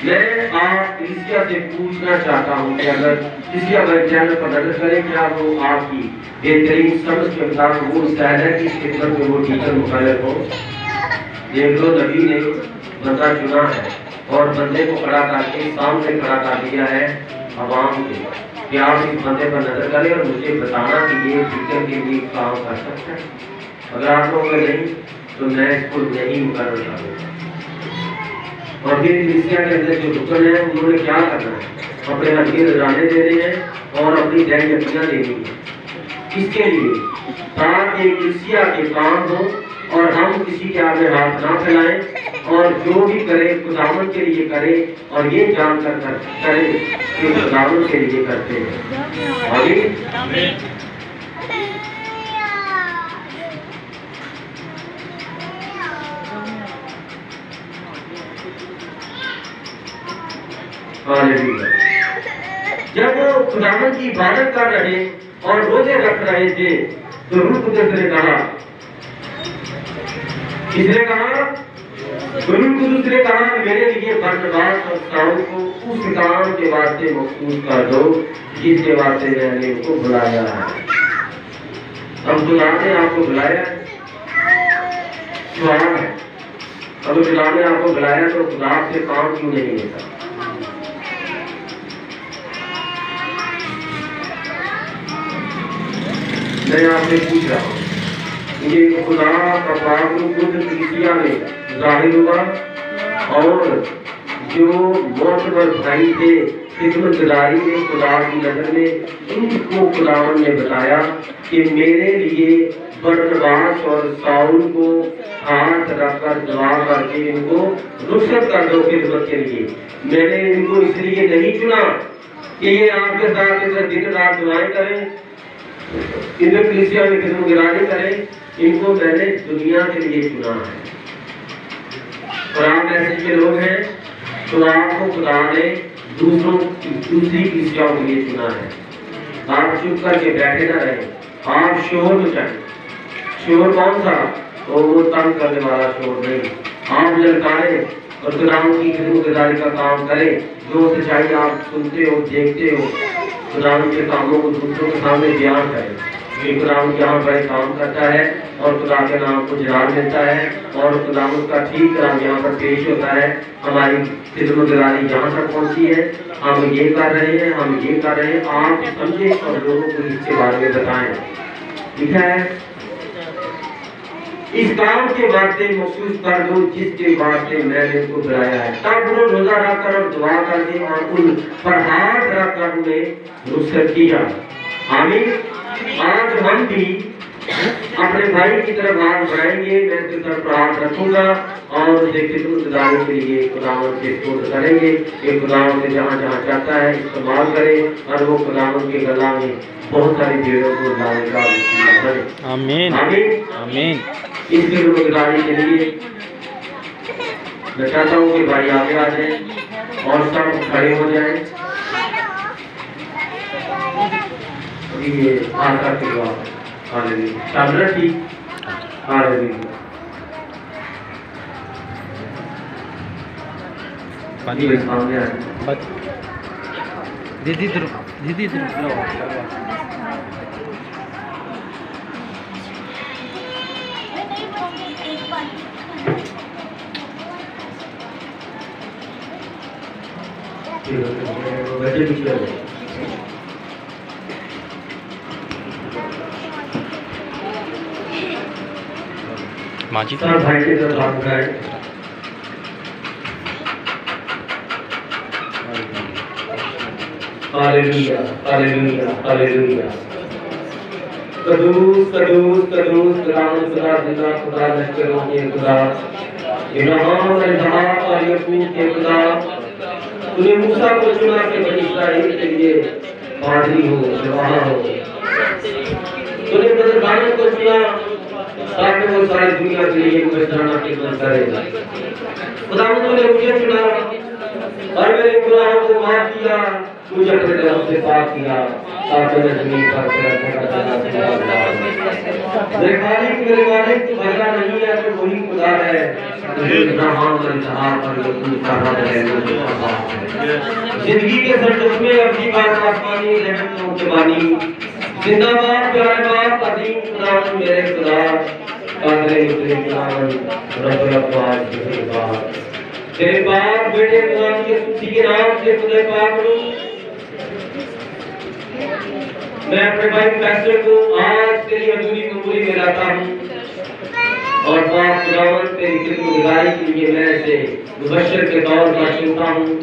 मैं आप कलीसिया से पूछना चाहता हूँ कि अगर कलीसिया वाले चैनल पर नजर करें, क्या वो आपकी बेहतरीन समझ के मुताबिक वो स्टाइल है कि इस खिदमत में वो टीचर मुकर्रर हो? देख लो, नबी ने बंदा चुना है और बंदे को खड़ा करके सामने खड़ा कर दिया है आवाम के, कि आप इस बंदे पर नजर करें और मुझे बताना कि ये टीचर के लिए काम कर सकता है। अगर आप लोग नहीं तो मैं इसको नहीं मुकर्रर करूँगा। और फिर कलीसिया के अंदर जो रुकन है उन्होंने क्या करना है? अपने हल्के नजराने देने हैं और अपनी दरदकियां देनी है। किसके लिए? ताकि कलीसिया के काम हो और हम किसी के आगे हाथ ना फैलाएं और जो भी करे खुदावन के लिए करे और ये जान कर करे कि खुदावन के लिए करते हैं। आमीन। जब वो खुदावन की इबादत कर रहे और रोजे रख रहे थे तो रूह कुदस ने कहा, किसने कहा? रूह कुदस ने कहा कि मेरे लिए बरनबास और शाऊल को उस काम के वास्ते मखसूस कर दो जिसके वास्ते मैंने उनको बुलाया है। अब खुदा ने आपको बुलाया है, सवाल है, अब खुदा ने आपको बुलाया तो खुदा से काम क्यों नहीं लेता? मैं आपसे पूछ रहा हूँ, ये खुदा का पाक रूप खुद कलीसिया में जाहिर हुआ और जो मोतबर भाई थे खिदमतगारी में खुदा की नजर में इनको खुदावन ने बताया कि मेरे लिए बरनबास और शाऊल को हाथ रखकर दुआ करके इनको रुखसत कर दो खिदमत के लिए। मैंने इनको इसलिए नहीं चुना कि ये आपके साथ इधर दिन रात दुआएं करें, इधर कलीसिया में खिदमतगारी करें, इनको मैंने दुनिया के लिए चुना है। और आप मैसेज के लोग हैं तो आपको खुदा ने दूसरी कलीसियाओं के लिए चुना है। आप चुप करके बैठे ना रहे, आप शोर मचाएं। शोर कौन सा? वो तंग करने वाला शोर नहीं। आप ललकारें और खुदा की खिदमतगारी का काम करें। जो सच्चाई आप सुनते हो देखते हो, खुदा के कामों को दूसरों के सामने बयान करें। खुदा यहाँ पर काम करता है और खुदा के नाम को जलाल मिलता है और खुदा का ठीक काम यहाँ पर पेश होता है। हमारी खिदमतगारी यहाँ तक पहुँची है, हम ये कर रहे हैं, हम ये कर रहे हैं। आप समझे और लोगों को इसके बारे में बताएं। ठीक है? इस काम के वास्ते महसूस कर दो जिसके वास्ते मैंने उनको बुलाया है। तब वो रोजा रखकर और दुआ करके और उन पर हाथ रखकर उन्हें रुखसत किया। आमीन। आज हम भी अपने भाई की तरफ हाथ बढ़ाएंगे, मैं उसके सर पर हाथ रखूंगा और उसे खिदमतगारी के लिए खुदावंद के स्पुर्द करेंगे। ये खुदावंद से जहाँ जहाँ चाहता है इस्तेमाल करे और वो खुदावंद के गला में बहुत सारी भेड़ों को लाने का वसीला बने। आमीन आमीन आमीन। इस खिदमतगारी के लिए मैं चाहता हूँ कि भाई आगे आ जाए और सब खड़े हो जाए। ये आशा की बात है। हालेलुया। चल रहा ठीक? हालेलुया। पानी सामने आ दीदी दीदी बच्चे पीछे हो माजी सब भाई की तरफ हाथ उठाए हालेलुया हालेलुया हालेलुया कदूस कदूस कदूस खुदावन खुदा जिंदा खुदा लश्करों के खुदा इब्राहिम अलैहि और याकूब के खुदा तूने मूसा को चुना के बनी इस्राएल के लिए पादरी हो गवाह हो तूने ब्रदर गाने को चुना ताकि वो सारी दुनिया के लिए मुकद्दराना के बन करे खुदावन तूने मुझे चुना और मेरे गुनाहों को माफ किया मुझे अपने तरफ से पाक किया ताकि मैं जमीन पर तेरा ठेका मेरे मालिक तू भला नहीं है तो वही खुदा है इब्राहिम अलैहि पर यकूब का रब है जिंदगी के सरजम में अपनी बात आसमानी रहमतों के बानी जिंदाबाद प्यारे बाप अजीम खुदा मेरे खुदा कादरे मुतरे खुदावन रब्बुल अफ़वाज के खुदा तेरे बाप बेटे खुदा यीशु के नाम से खुदा पाक हूं मैं अपने भाई पैसे को आज तेरी हजूरी कबूली में लाता हूं और बाप खुदावन तेरी खिदमतगारी के लिए मैं इसे मुबशर के तौर पर चुनता हूं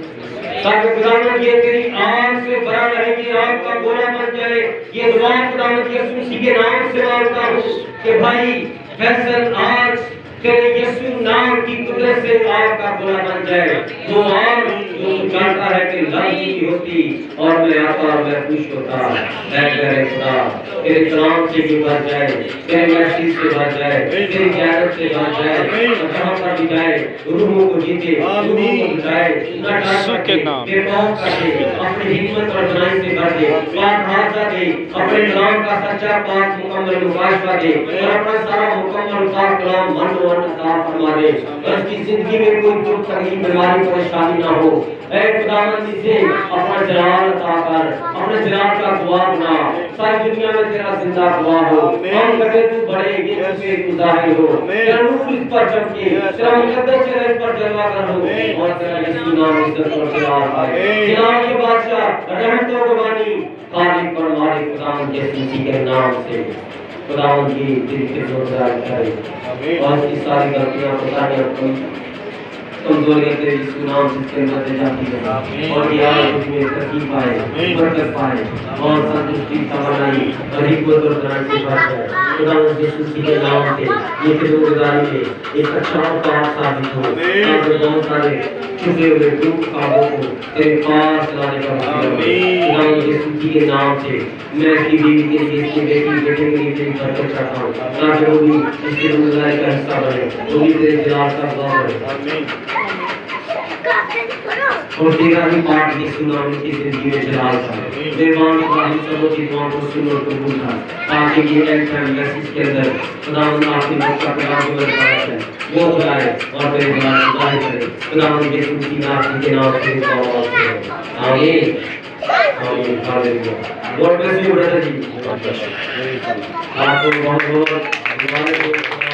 ताकि खुदावन ये तेरी आग से भरा रहे कि आग का गोला बन जाए ये दुआ खुदावन यीशु के नाम से मांगता हूं कि भाई फैसल आज तेरे यीशु नाम की कुदरत से आग का गोला बन जाए वो आग जो जानता है कि लहू की होती और मैं आता और मैं खुश होता है मेरे खुदा तेरे कलाम से भी भर जाए तेरे मैसेज से भर जाए तेरी ज्ञान से भर जाए जहाँ पर भी जाए रूहों को जीते रूहों को बचाए न डर के बेखौफ कर दे अपनी हिम्मत और बनाई से भर दे पाक हाथ दे अपने कलाम का सच्चा पाक मुकम्मल मुबाशरा दे और अपना सारा मुकम्मल पाक कलाम मन और साफ फरमा दे और उसकी जिंदगी में कोई दुख तकलीफ बीमारी परेशानी ना हो ऐ खुदावंद इसे अपना जलाल अता कर अपने जलाल का दुआ बना सारी दुनिया में तेरा जिंदा दुआ हो हम कहे तू बड़े ये तुझे तू जाहिर हो तेरा नूर इस पर चमके तेरा मुकद्दस चेहरा इस पर जलवा कर हो और तेरा यीशु नाम इज्जत और जलाल पाए जलाल के बादशाह रहमतों को बानी खालिक और मालिक खुदावंद यीशु के नाम से खुदावंद की दिल के जोरदार करे और इसकी सारी गलतियां खुदा ने कमजोरियां तेरे यीशु नाम से इसके अंदर से जाती है और ये आज उसमें तरक्की पाए बरकत पाए और संतुष्टि तमन्नाई और हिकमत और ज्ञान से भर जाए खुदावंद यीशु के नाम से ये खिदमतगारी में एक अच्छा औकात साबित हो ताकि बहुत सारे छुपे हुए दुख कामों को तेरे पास लाने का खुदावंद यीशु के नाम से मैं इसकी बीवी के लिए इसकी बेटी बेटे के लिए तेरी बरकत चाहता हूँ ताकि वो भी इसके जिम्मेदारी का हिस्सा बने वो भी तेरे जलाल का गवाह बने और तेरा ही पाठ की सुना उनकी जिंदगी में जलाल था मेहमान इब्राहिम सबों की दुआओं को सुन और कबूल कर ताकि ये एंड टाइम मैसेज के अंदर खुदावंद आपकी मक्का पैगाम को बरकरार है वो खुदाए और तेरे जलाल को जाहिर करे खुदावंद यीशु की नाम के नाम से दुआ आमीन आमीन hallelujah God bless you brother ji आपको बहुत बहुत धन्यवाद